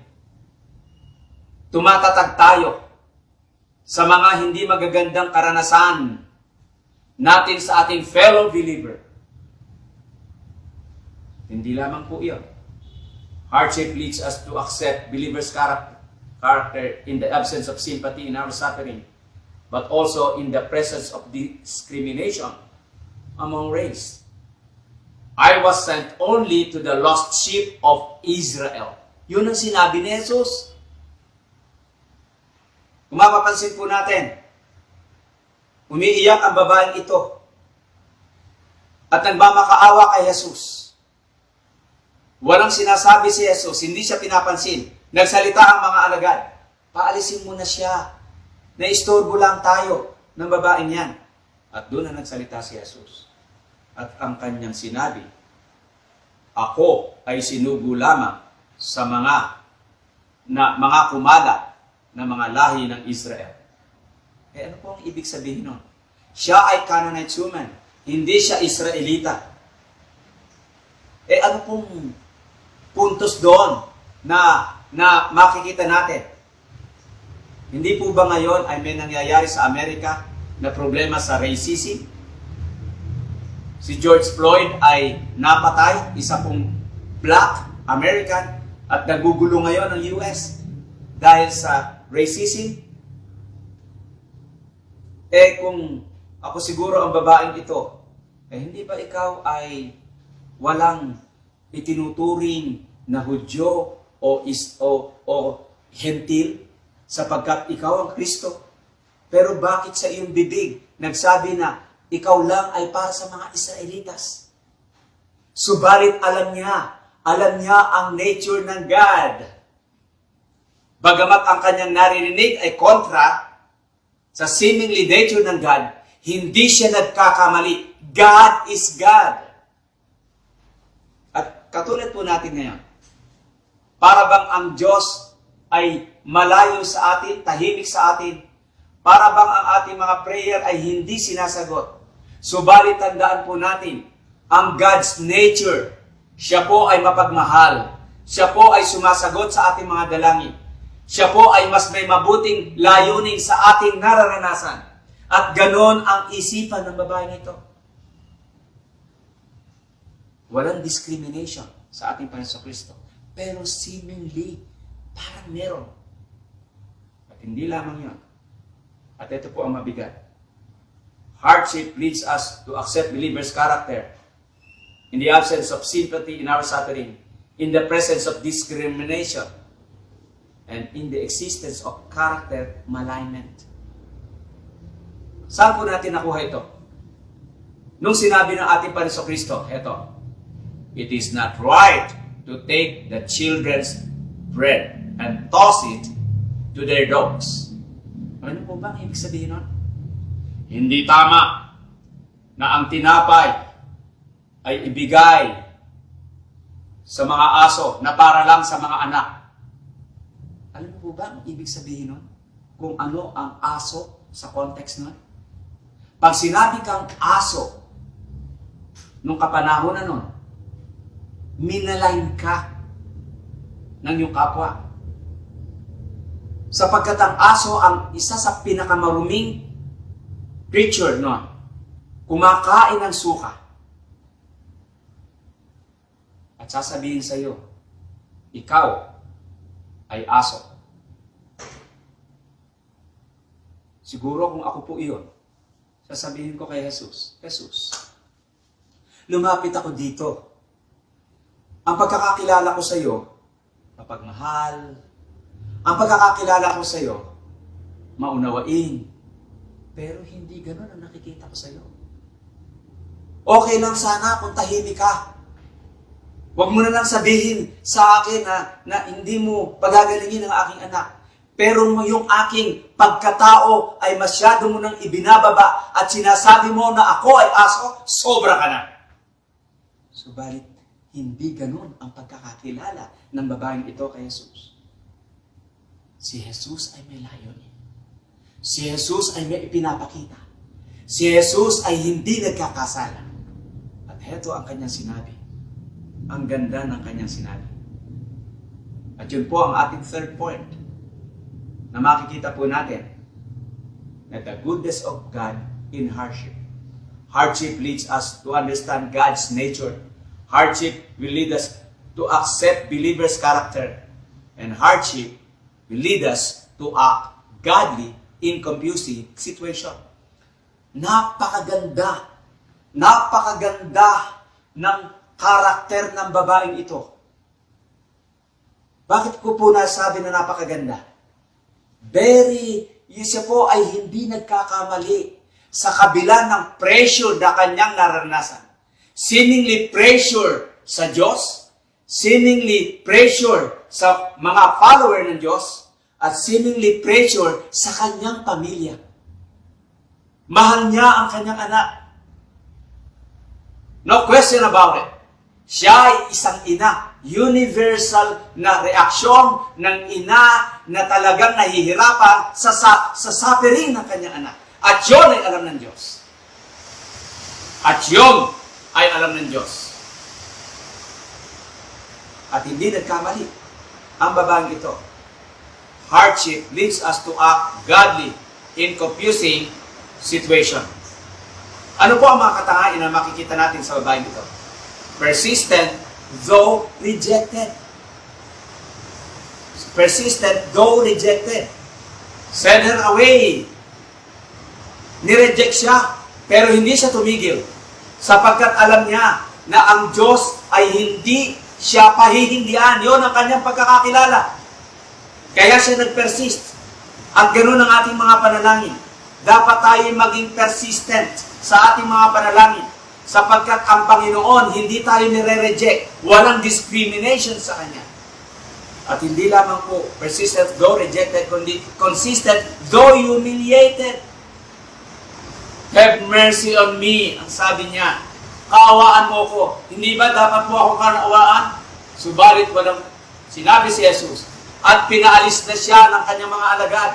Tumatatag tayo sa mga hindi magagandang karanasan natin sa ating fellow believer. Hindi lamang po iyon. Hardship leads us to accept believers' character in the absence of sympathy in our suffering, but also in the presence of discrimination among race. I was sent only to the lost sheep of Israel. Yun ang sinabi ni Jesus. Kung mapapansin po natin, umiiyak ang babaeng ito at nagmamakaawa kay Jesus. Walang sinasabi si Jesus, hindi siya pinapansin. Nagsalita ang mga alagad, paalisin mo na siya. Naistorbo lang tayo ng babaeng yan. At doon na nagsalita si Jesus. At ang kanyang sinabi, ako ay sinugo lamang sa mga kumala na mga lahi ng Israel. Ano po ang ibig sabihin nun? Siya ay Canaanite woman. Hindi siya Israelita. Ano pong puntos doon na makikita natin? Hindi po ba ngayon ay may nangyayari sa Amerika na problema sa racism? Si George Floyd ay napatay, isa pong black American, at nagugulo ngayon ang US dahil sa racism. Kung ako siguro ang babaeng ito, hindi ba ikaw ay walang itinuturing na Hudyo o Hentil sapagkat ikaw ang Kristo? Pero bakit sa iyong bibig nagsabi na ikaw lang ay para sa mga Israelitas? Subalit alam niya ang nature ng God. Bagamat ang kanyang naririnig ay kontra sa seemingly nature ng God, hindi siya nagkakamali. God is God. At katulad po natin ngayon, para bang ang Diyos ay malayo sa atin, tahimik sa atin, para bang ang ating mga prayer ay hindi sinasagot. Subalit tandaan po natin, ang God's nature, siya po ay mapagmahal. Siya po ay sumasagot sa ating mga dalangin. Siya po ay mas may mabuting layunin sa ating nararanasan. At ganon ang isipan ng babaeng ito. Walang discrimination sa ating Panginoon Kristo. Pero seemingly, parang meron. At hindi lamang yun. At ito po ang mabigat. Hardship leads us to accept believers' character in the absence of sympathy in our suffering, in the presence of discrimination, and in the existence of character malignment. Saan po natin nakuha ito? Nung sinabi ng ating Panginoon Kristo, eto, it is not right to take the children's bread and toss it to their dogs. Ano po ba ang ibig sabihin nun? Hindi tama na ang tinapay ay ibigay sa mga aso na para lang sa mga anak. Alam mo po ba ang ibig sabihin nun? Kung ano ang aso sa context nun? Pag sinabi kang aso, nung kapanahon na nun, minalain ka ng iyong kapwa. Sapagkat ang aso ang isa sa pinakamaruming creature nun. Kumakain ng suka. At sasabihin sa iyo, ikaw ay aso. Siguro kung ako po iyon, sasabihin ko kay Jesus, Jesus, lumapit ako dito. Ang pagkakakilala ko sa iyo, mapagmahal. Ang pagkakakilala ko sa iyo, maunawain. Pero hindi ganun ang nakikita ko sa iyo. Okay lang sana kung tahimik ka. Huwag mo na lang sabihin sa akin na hindi mo pagagalingin ang aking anak. Pero yung aking pagkatao ay masyado mo nang ibinababa at sinasabi mo na ako ay aso, sobra ka na. Subalit, hindi ganun ang pagkakakilala ng babaeng ito kay Jesus. Si Jesus ay may layunin. Si Jesus ay may ipinapakita. Si Jesus ay hindi nagkakasala. At heto ang kanyang sinabi. Ang ganda ng kanyang sinabi. At yun po ang ating third point na makikita po natin na the goodness of God in hardship. Hardship leads us to understand God's nature. Hardship will lead us to accept believers' character. And hardship will lead us to act godly in confusing situation. Napakaganda ng karakter ng babaeng ito. Bakit ko po nasabi na napakaganda? Siya po ay hindi nagkakamali sa kabila ng pressure na kanyang naranasan. Seemingly pressure sa Diyos, seemingly pressure sa mga follower ng Diyos, at seemingly pressure sa kanyang pamilya. Mahal niya ang kanyang anak. No question about it. Siya ay isang ina. Universal na reaksyon ng ina na talagang nahihirapan sa suffering ng kanyang anak. At yun ay alam ng Diyos. At yun ay alam ng Diyos. At hindi nagkamali ang babaeng ito. Hardship leads us to act godly in confusing situation. Ano po ang mga katangain na makikita natin sa babaeng ito? Persistent though rejected. Persistent though rejected. Send her away. Nireject siya, pero hindi siya tumigil. Sapagkat alam niya na ang Diyos ay hindi siya pahihindian. Yun ang kanyang pagkakakilala. Kaya siya nag-persist. At ganoon ang ating mga panalangin. Dapat tayo maging persistent sa ating mga panalangin. Sapagkat ang Panginoon, hindi tayo nire-reject. Walang discrimination sa Kanya. At hindi lamang po, persistent though rejected, kundi consistent though humiliated. Have mercy on me, ang sabi niya. Kaawaan mo ko. Hindi ba dapat mo ako kaawaan? Subalit walang sinabi si Jesus. At pinaalis na siya ng kanyang mga alagad.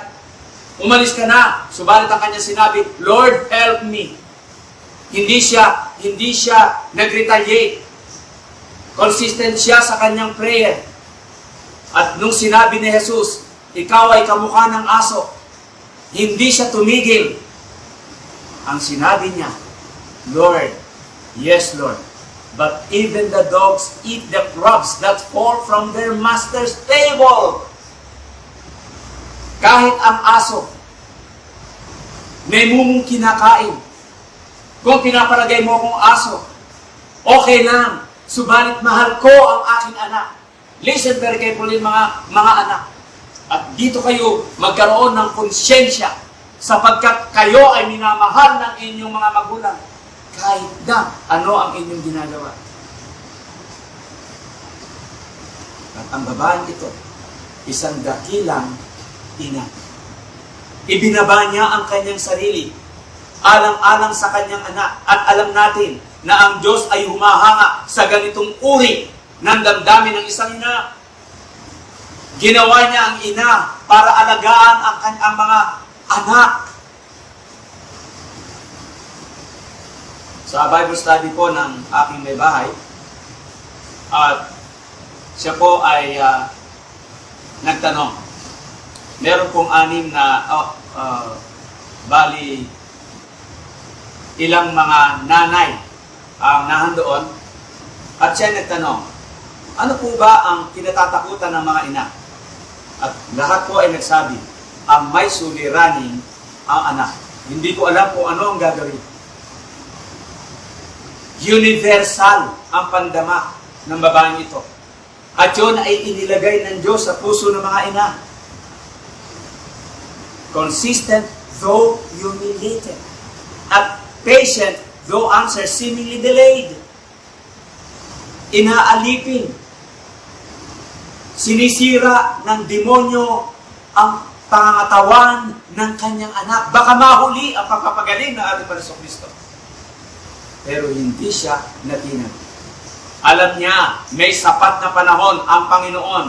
Umalis ka na. Subalit ang kanyang sinabi, Lord, help me. Hindi siya nag-retaliate. Consistent siya sa kanyang prayer. At nung sinabi ni Jesus, ikaw ay kamukha ng aso, hindi siya tumigil. Ang sinabi niya, Lord, yes Lord, but even the dogs eat the crumbs that fall from their master's table. Kahit ang aso, may mumong kinakain. Kung pinapalagay mo akong aso, okay lang. Subalit mahal ko ang aking anak. Listen very carefully mga anak. At dito kayo magkaroon ng konsyensya sapagkat kayo ay minamahal ng inyong mga magulang kahit na ano ang inyong ginagawa. At ang babaeng ito, isang dakilang ina. Ibinaba niya ang kanyang sarili alang-alang sa kanyang anak. At alam natin na ang Diyos ay humahanga sa ganitong uri ng damdamin ng isang ina. Ginawa niya ang ina para alagaan ang mga anak. Sa Bible study po ng aking may bahay, at siya po ay nagtanong. Meron pong 6 na bali ilang mga nanay ang nahandoon, at siya nagtanong, ano po ba ang kinatatakutan ng mga ina? At lahat po ay nagsabi, ang may suliranin ang anak. Hindi ko alam kung ano ang gagawin. Universal ang pandama ng babaeng ito. At yun ay inilagay ng Diyos sa puso ng mga ina. Consistent though humiliated. At patient though answer seemingly delayed. Inaalipin. Sinisira ng demonyo ang pangangatawan ng kanyang anak. Baka mahuli ang pagpapagaling ng ating Panginoong Kristo. Pero hindi siya natinag. Alam niya, may sapat na panahon ang Panginoon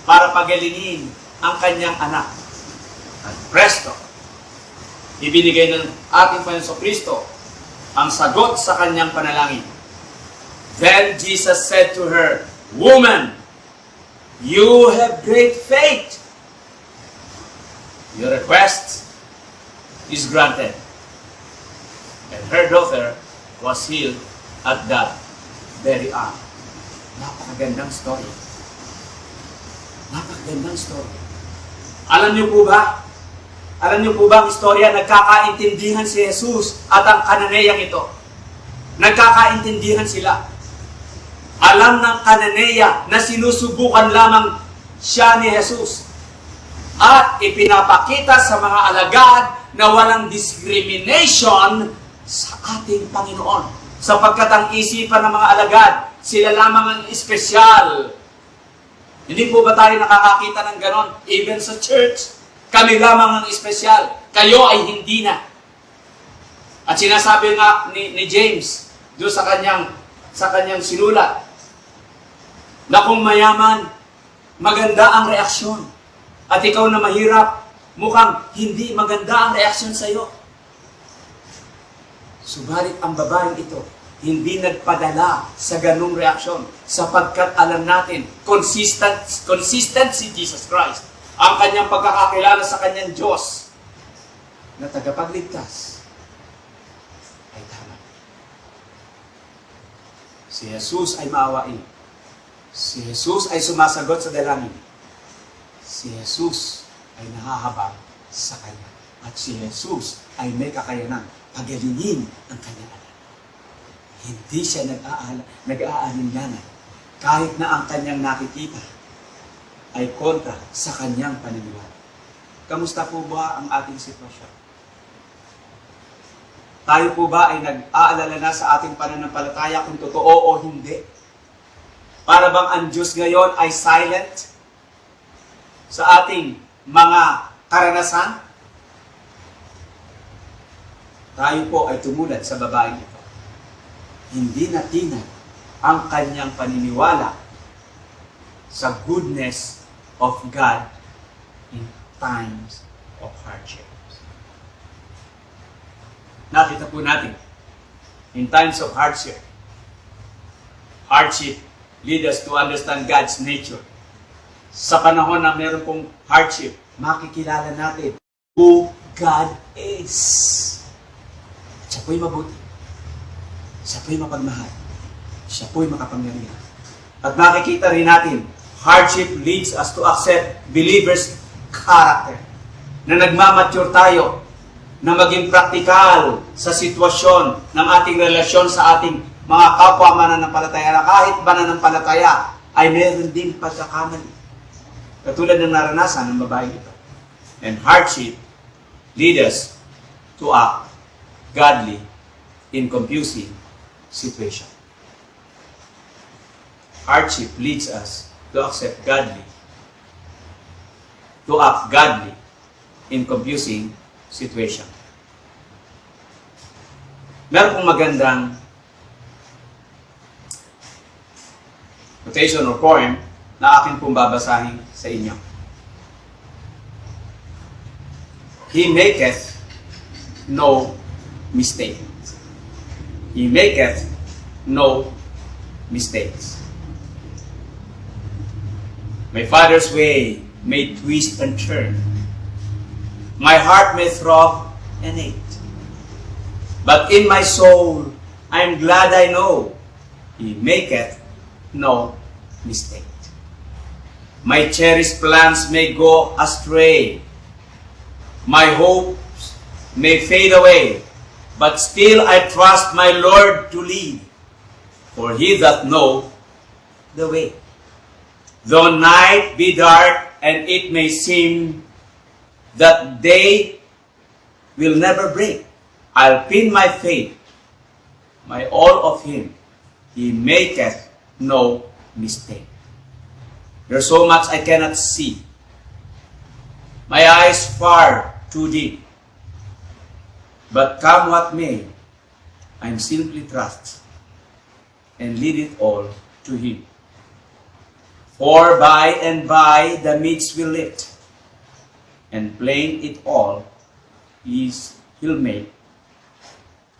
para pagalingin ang kanyang anak. At presto, ibinigay ng ating Panginoong Kristo ang sagot sa kanyang panalangin. Then Jesus said to her, "Woman, you have great faith. Your request is granted." And her daughter was healed at that very hour. Napakagandang story. Napakagandang story. Alam niyo po ba? Alam niyo po ba ang istorya? Nagkakaintindihan si Jesus at ang Kananeyang ito. Nagkakaintindihan sila. Alam ng Kananeya na sinusubukan lamang siya ni Jesus. At ipinapakita sa mga alagad na walang discrimination sa ating Panginoon. Sapagkat ang isipan ng mga alagad, sila lamang ang espesyal. Hindi po ba tayo nakakakita ng ganon? Even sa church, kami lamang ang espesyal. Kayo ay hindi na. At sinasabi nga ni James, doon sa kanyang sinulat, na kung mayaman, maganda ang reaksyon. At ikaw na mahirap, mukhang hindi maganda ang reaksyon sa iyo. Subalit ang babaeng ito, hindi nagpadala sa ganung reaksyon sapagkat alam natin, consistent si Jesus Christ. Ang kanyang pagkakakilala sa kanyang Diyos na tagapagligtas ay tama. Si Jesus ay maawain. Si Jesus ay sumasagot sa dalangin. Si Jesus ay nahahabag sa kanya. At si Jesus ay may kakayanan pagalingin ang kanyang anak. Hindi siya nag-aalinlangan kahit na ang kanyang nakikita ay kontra sa kanyang paniniwala. Kamusta po ba ang ating sitwasyon? Tayo po ba ay nag-aalala na sa ating pananampalataya kung totoo o hindi? Para bang ang Diyos ngayon ay silent sa ating mga karanasan? Tayo po ay tumulad sa babaeng ito. Hindi natinag ang kanyang paniniwala sa goodness of God in times of hardships. Nakita po natin, in times of hardship lead us to understand God's nature. Sa panahon na meron pong hardship, makikilala natin who God is. Siya po'y mabuti. Siya po'y mapagmahal. Siya po'y makapangyarihan. At makikita rin natin, hardship leads us to accept believers' character. Na nagmamature tayo, na maging praktikal sa sitwasyon ng ating relasyon sa ating mga kapwa mananampalataya na kahit mananampalataya ay meron din pagkakamali. Katulad ng naranasan ng babae ito. And hardship lead us to act godly in confusing situation. Hardship leads us to accept godly, to act godly in confusing situation. Meron pong magandang quotation or poem na akin pong babasahin sa inyo. He maketh no mistake. He maketh no mistakes. My Father's way may twist and turn. My heart may throb and ache. But in my soul, I am glad I know He maketh no mistake. My cherished plans may go astray. My hopes may fade away. But still I trust my Lord to lead. For He doth know the way. Though night be dark and it may seem that day will never break, I'll pin my faith, my all of Him. He maketh no mistake. There's so much I cannot see. My eyes far too deep. But come what may, I'm simply trust and lead it all to Him. For by and by the midst will lift, and plain it all is He'll make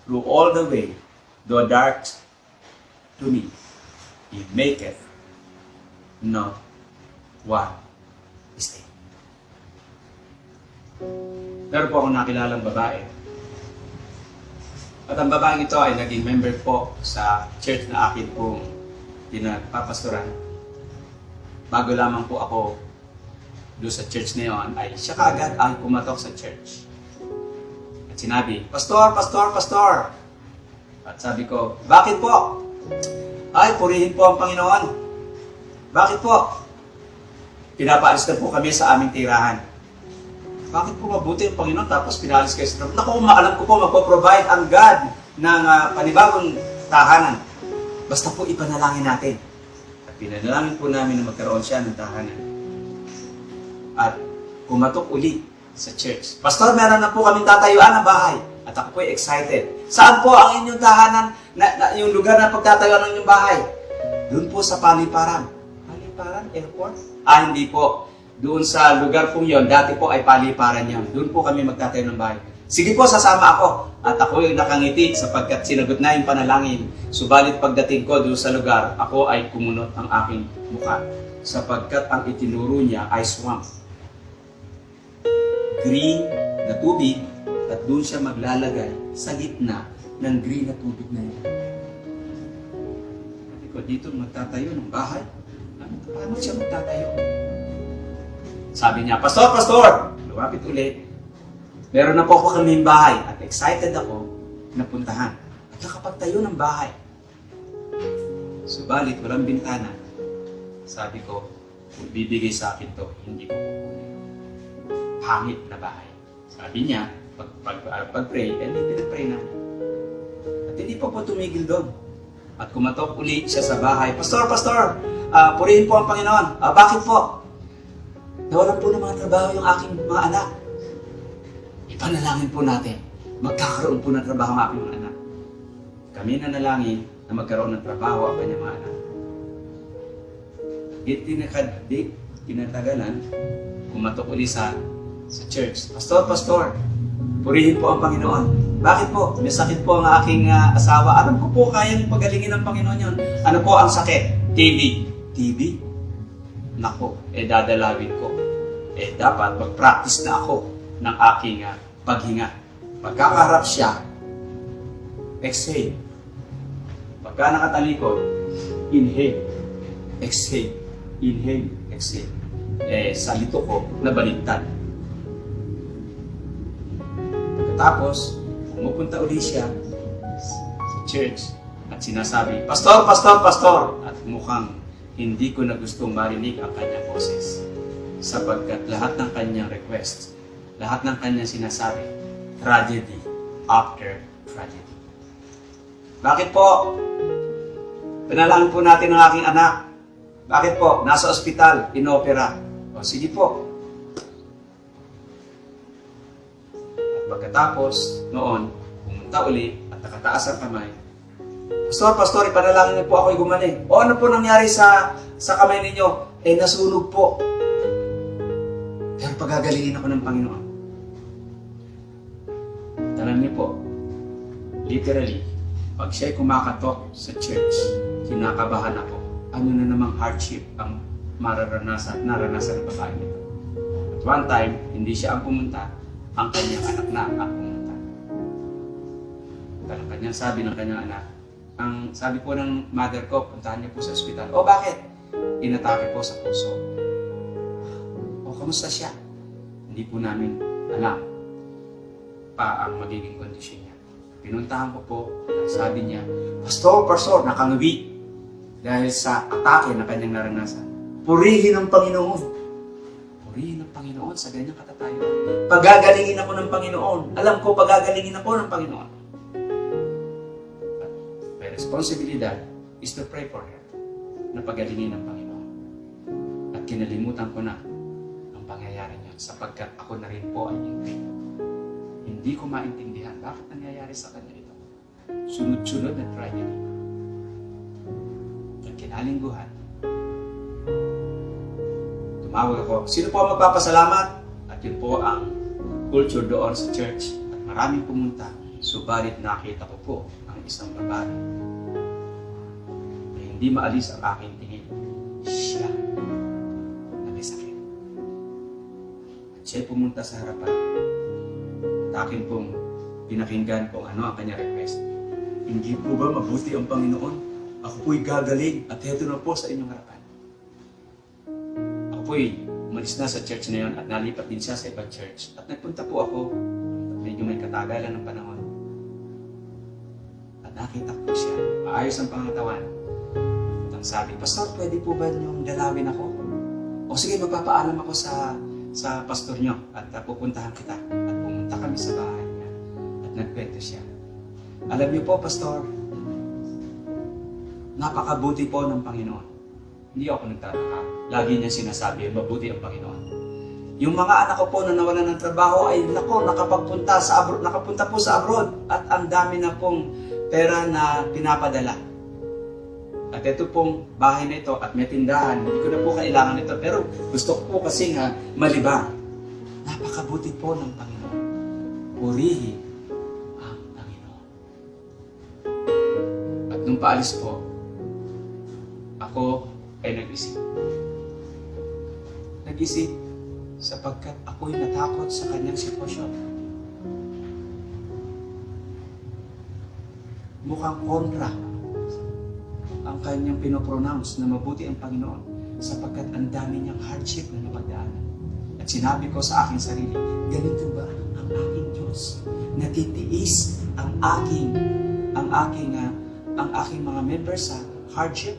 through all the way, though dark to me, He maketh not one mistake. Meron po akong nakilalang babae. At ang babaeng ito ay naging member po sa church na akin pong pinagpapastoran. Bago lamang po ako doon sa church na yun, ay siya kaagad ay pumatok sa church. At sinabi, Pastor, Pastor, Pastor! At sabi ko, bakit po? Ay, purihin po ang Panginoon. Bakit po? Pinapaalis na po kami sa aming tirahan. Bakit po mabuti ang Panginoon tapos pinalis kayo sa trabaho? Naku, alam ko po magpo-provide ang God ng panibagong tahanan. Basta po ipanalangin natin. At pinanalangin po namin na magkaroon siya ng tahanan. At pumatok uli sa church. Pastor, meron na po kaming tatayuan ng bahay. At ako po ay excited. Saan po ang inyong tahanan, yung lugar na pagtatayuan ng inyong bahay? Doon po sa Paliparan. Paliparan? Airport? Hindi po. Doon sa lugar pong yon, dati po ay Paliparan yan. Doon po kami magtatayo ng bahay. Sige po, sasama ako. At ako yung nakangiti sapagkat sinagot na yung panalangin. Subalit pagdating ko doon sa lugar, ako ay kumunot ang aking mukha. Sapagkat ang itinuro niya ay swamp. Green na tubig at doon siya maglalagay sa gitna ng green na tubig na yan. Sabi ko, dito magtatayo ng bahay? Paano siya magtatayo? Sabi niya, Pastor, Pastor! Lumapit ulit. Meron na po ako kaming bahay at excited ako na puntahan. At nakapagtayo ng bahay. Subalit, walang bintana. Sabi ko, kung bibigay sa akin to, hindi ko kukunin. Pangit na bahay. Sabi niya, pag-pray, hindi pinag-pray na. At hindi pa po tumigil doon. At kumatok ulit siya sa bahay. Pastor, Pastor! Purihin po ang Panginoon. Bakit po? Nawalan po ng mga trabaho yung aking mga anak. Ipanalangin po natin. Magkakaroon po ng trabaho ang aking mga anak. Kami nanalangin na magkaroon ng trabaho ang kanyang mga anak. Tinatagalan, kumatok uli sa church. Pastor, Pastor, purihin po ang Panginoon. Bakit po? May sakit po ang aking asawa. Alam ko po kayang pagalingin ng Panginoon yun. Ano po ang sakit? TB. TB? Nako, dadalawin ko. Dapat mag-practice na ako ng aking paghinga. Pagkakaharap siya, exhale. Pagka nakatalikod, inhale. Exhale. Inhale. Exhale. Sa lito ko, nabaligtad. Pagkatapos, pumupunta uli siya sa church at sinasabi, Pastor, Pastor, Pastor! At mukhang hindi ko na gustong marinig ang kanyang boses. Sapagkat lahat ng kanyang request, lahat ng kanyang sinasabi, tragedy after tragedy. Bakit po? Panalangin po natin ang aking anak. Bakit po? Nasa ospital, inopera. O sige po. At pagkatapos noon, pumunta uli at nakataas ang kamay. Pastor, Pastor, ipanalangin niyo po ako'y gumaling. O ano po nangyari sa kamay ninyo? Nasunog po. Pero pagagalingin ako ng Panginoon. Tanan niyo po, literally, pag siya'y kumakatok sa church, kinakabahan ako. Ano na namang hardship ang naranasan ng babae nito. At one time, hindi siya ang pumunta, ang kanyang anak na ang pumunta. At ang kanyang sabi ng kanyang anak, ang sabi po ng mother ko, puntahan niyo po sa ospital. O bakit? Inatake po sa puso. O kamusta siya? Hindi po namin alam pa ang magiging kondisyon niya. Pinuntahan ko po, sabi niya, Pastor, Pastor, nakangawi dahil sa atake na kanyang naranasan. Purihin ang Panginoon. Purihin ang Panginoon sa ganyang katatayuan. Pagagalingin ako ng Panginoon. Alam ko, pagagalingin ako ng Panginoon. My responsibilidad is to pray for her na pagalingin ng Panginoon. At kinalimutan ko na ang pangyayari niya. sapagkat ako na rin po ay hindi ko maintindihan bakit nangyayari sa kanya ito. Sunod-sunod na tragedy. At kinalingguhan, tumawag ako, sino po ang magpapasalamat? At yun po ang culture doon sa church. At maraming pumunta, subalit nakita ko po ang isang babae na hindi maalis ang aking tingin. Siya na may sakit. At siya pumunta sa harapan. At akin pong pinakinggan kung ano ang kanya request. Hindi po ba mabuti ang Panginoon? Ako po'y gagaling at heto na po sa inyong harapan. Ako po'y umalis na sa church na yon at nalipat din siya sa ibang church. At nagpunta po ako, medyo may katagalan ng panahon. At nakita ko siya, maayos ang pangatawan. At ang sabi, Pastor, pwede po ba niyong dalawin ako? O sige, magpapaalam ako sa pastor niyo at pupuntahan kita. At pumunta kami sa bahay niya at nagkwento siya. Alam niyo po, Pastor, napakabuti po ng Panginoon. Hindi ako nagtataka. Lagi niya sinasabi, mabuti ang Panginoon. Yung mga anak ko po na nawalan ng trabaho ay nakapunta po sa abroad at ang dami na pong pera na pinapadala. At ito pong bahay na ito at may tindahan, hindi ko na po kailangan ito. Pero gusto ko po kasi nga malibang. Napakabuti po ng Panginoon. Purihin ang Panginoon. At nung paalis po, ako ay nag-isip. Nag-isip sapagkat ako'y natakot sa kanyang sitwasyon. Mukhang kontra ang kanyang pinopronounce na mabuti ang Panginoon sapagkat ang dami niyang hardship na napagdaanan. At sinabi ko sa aking sarili, ganito ba ang aking Diyos? Natitiis ang aking mga members sa hardship?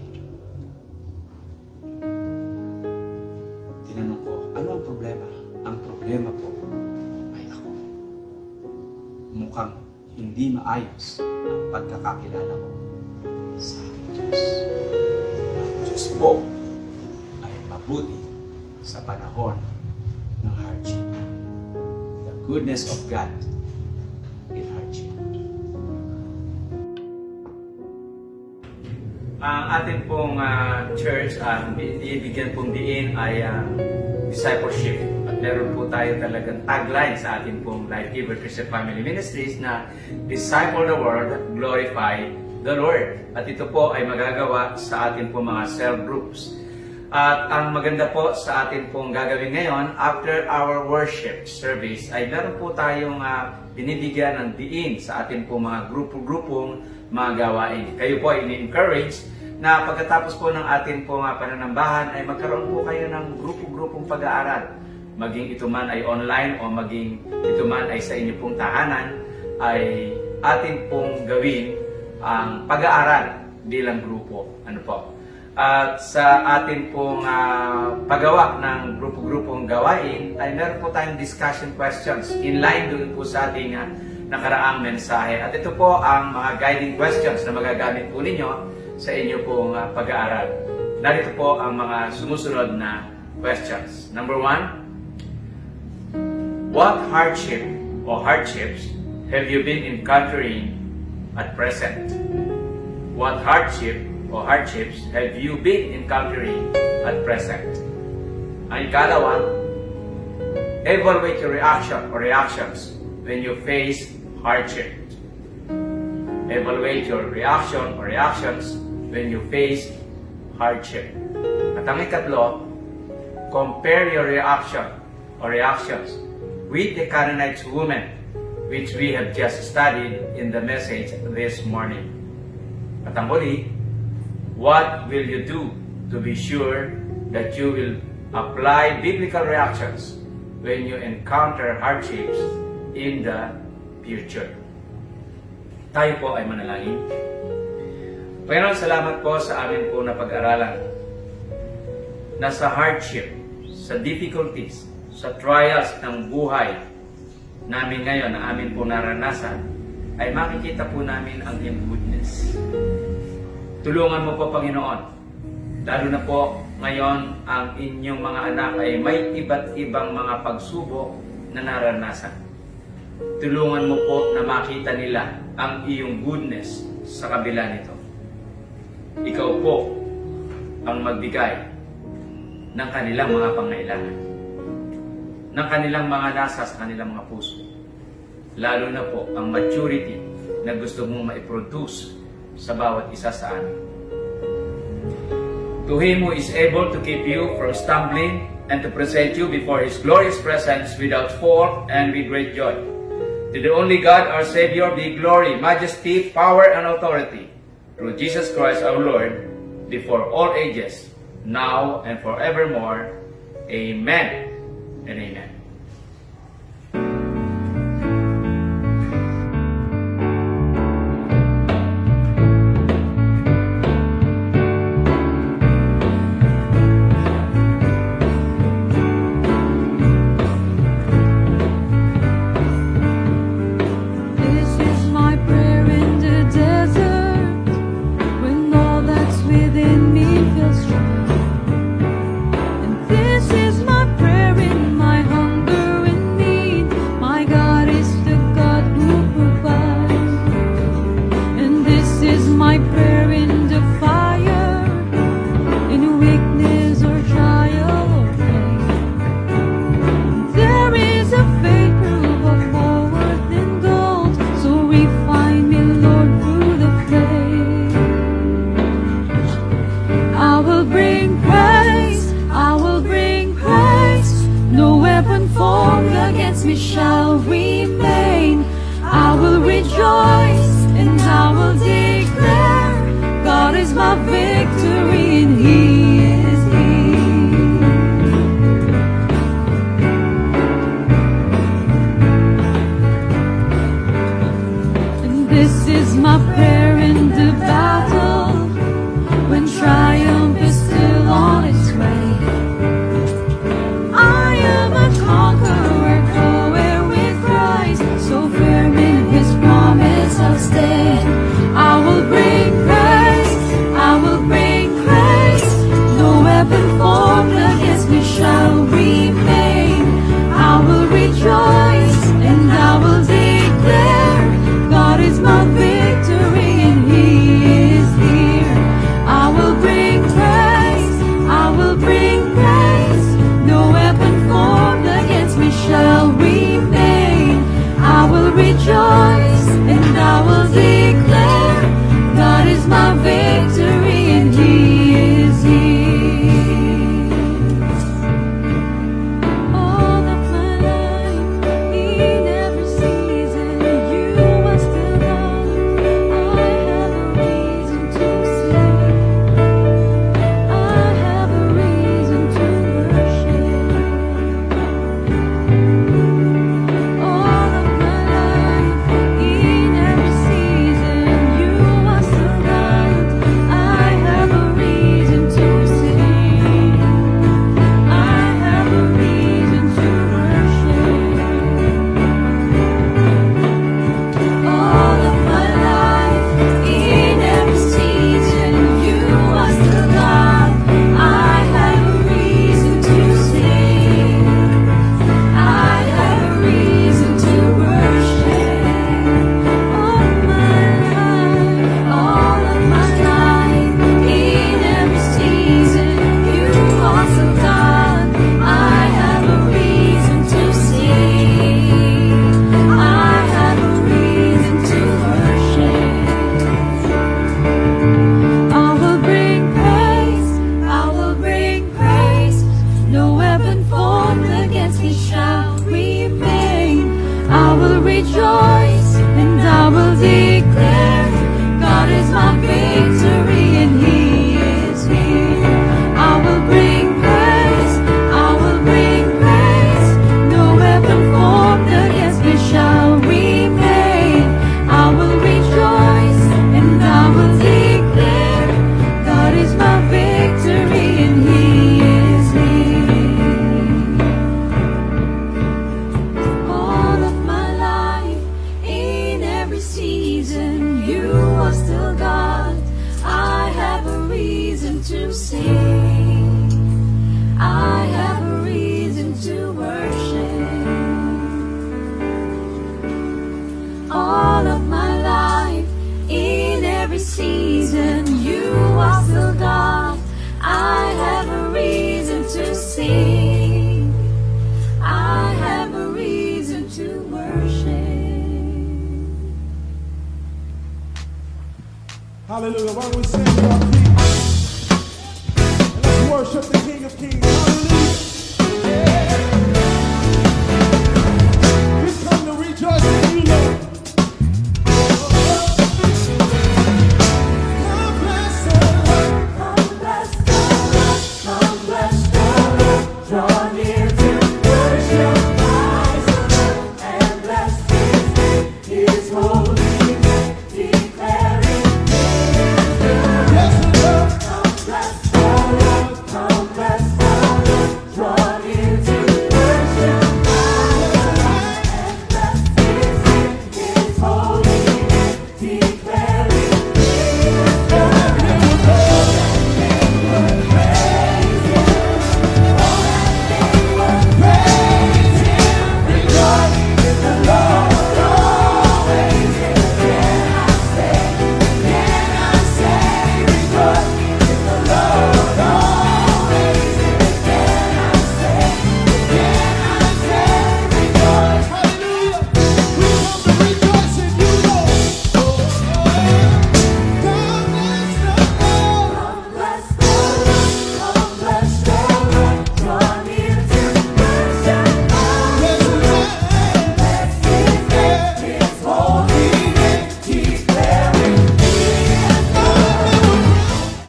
Tinanong ko, ano ang problema? Ang problema po ay ako. Mukhang hindi maayos ang pagkakakilala ko sa aking Diyos. Ang Diyos po ay mabuti sa panahon ng hardship. The goodness of God in hardship. Ang ating pong church, ang ibigyan pong diin ay discipleship. At meron po tayo talagang tagline sa ating pong Life Giver Christian Family Ministries na Disciple the World, Glorify the Lord. At ito po ay magagawa sa ating pong mga cell groups. At ang maganda po sa ating pong gagawin ngayon, after our worship service, ay meron po tayong binibigyan ng diin sa ating pong mga grupo-grupong mga gawain. Kayo po ay ini-encourage na pagkatapos po ng ating pong pananambahan ay magkaroon po kayo ng grupo-grupong pag-aaral. Maging ito man ay online o maging ito man ay sa inyo pong tahanan, ay ating pong gawin ang pag-aaral bilang grupo. Ano po? At sa ating pong paggawa ng grupo-grupong gawain ay meron po tayong discussion questions in line doon po sa ating nakaraang mensahe. At ito po ang mga guiding questions na magagamit po ninyo sa inyo pong pag-aaral. Narito po ang mga sumusunod na questions. Number 1, what hardship or hardships have you been encountering at present? What hardship or hardships have you been encountering at present? Ang ikalawa, evaluate your reaction or reactions when you face hardship. Evaluate your reaction or reactions when you face hardship. At ang ikatlo, compare your reaction or reactions with the Canaanite woman which we have just studied in the message this morning. At ang huli, what will you do to be sure that you will apply biblical reactions when you encounter hardships in the future? Tayo po ay manalangin. Panginoon, salamat po sa amin po na pag-aralan na sa hardship, sa difficulties, sa trials ng buhay namin ngayon na amin po naranasan, ay makikita po namin ang iyong goodness. Tulungan mo po, Panginoon, Lalo na po ngayon ang inyong mga anak ay may iba't ibang mga pagsubok na naranasan. Tulungan mo po na makita nila ang iyong goodness sa kabila nito. Ikaw po ang magbigay ng kanilang mga pangailangan, ng kanilang mga nasa sa kanilang mga puso. Lalo na po ang maturity na gusto mong maiproduce sa bawat isa sa amin. To Him who is able to keep you from stumbling and to present you before His glorious presence without fault and with great joy. To the only God, our Savior, be glory, majesty, power, and authority through Jesus Christ our Lord, before all ages, now and forevermore. Amen and amen. This is my prayer in the desert, when all that's within me feels dry. And this is my prayer in my hunger and need. My God is the God who provides. And this is my prayer in the fire, in weakness or trial or pain. There is a faith proof of more worth than gold, so refine me, Lord, through the flame. I will bring praise, I will bring praise. No weapon formed against me shall remain. I will rejoice and I will declare, God is my victory and He is here. And this is my prayer in the battle, when triumph is still on its way. I am a conqueror, co-heir with Christ, so firm in His promise I'll stand. I will bring praise, I will bring praise. No weapon formed against me shall remain. I will rejoice and I will declare, God is my victory and He is here. I will bring praise, I will bring praise. No weapon formed against me shall remain. I will rejoice and I will declare, God is my victory and He is here. All of my life, in every season, You are still God. I have a reason to sing. I have a reason to worship. All of my life, in every season, reason to sing. I have a reason to worship. All of my life, in every season, you are still God. I have a reason to sing. I have a reason to worship. Hallelujah. Why don't we stand to our feet? And let's worship the King of Kings. Hallelujah.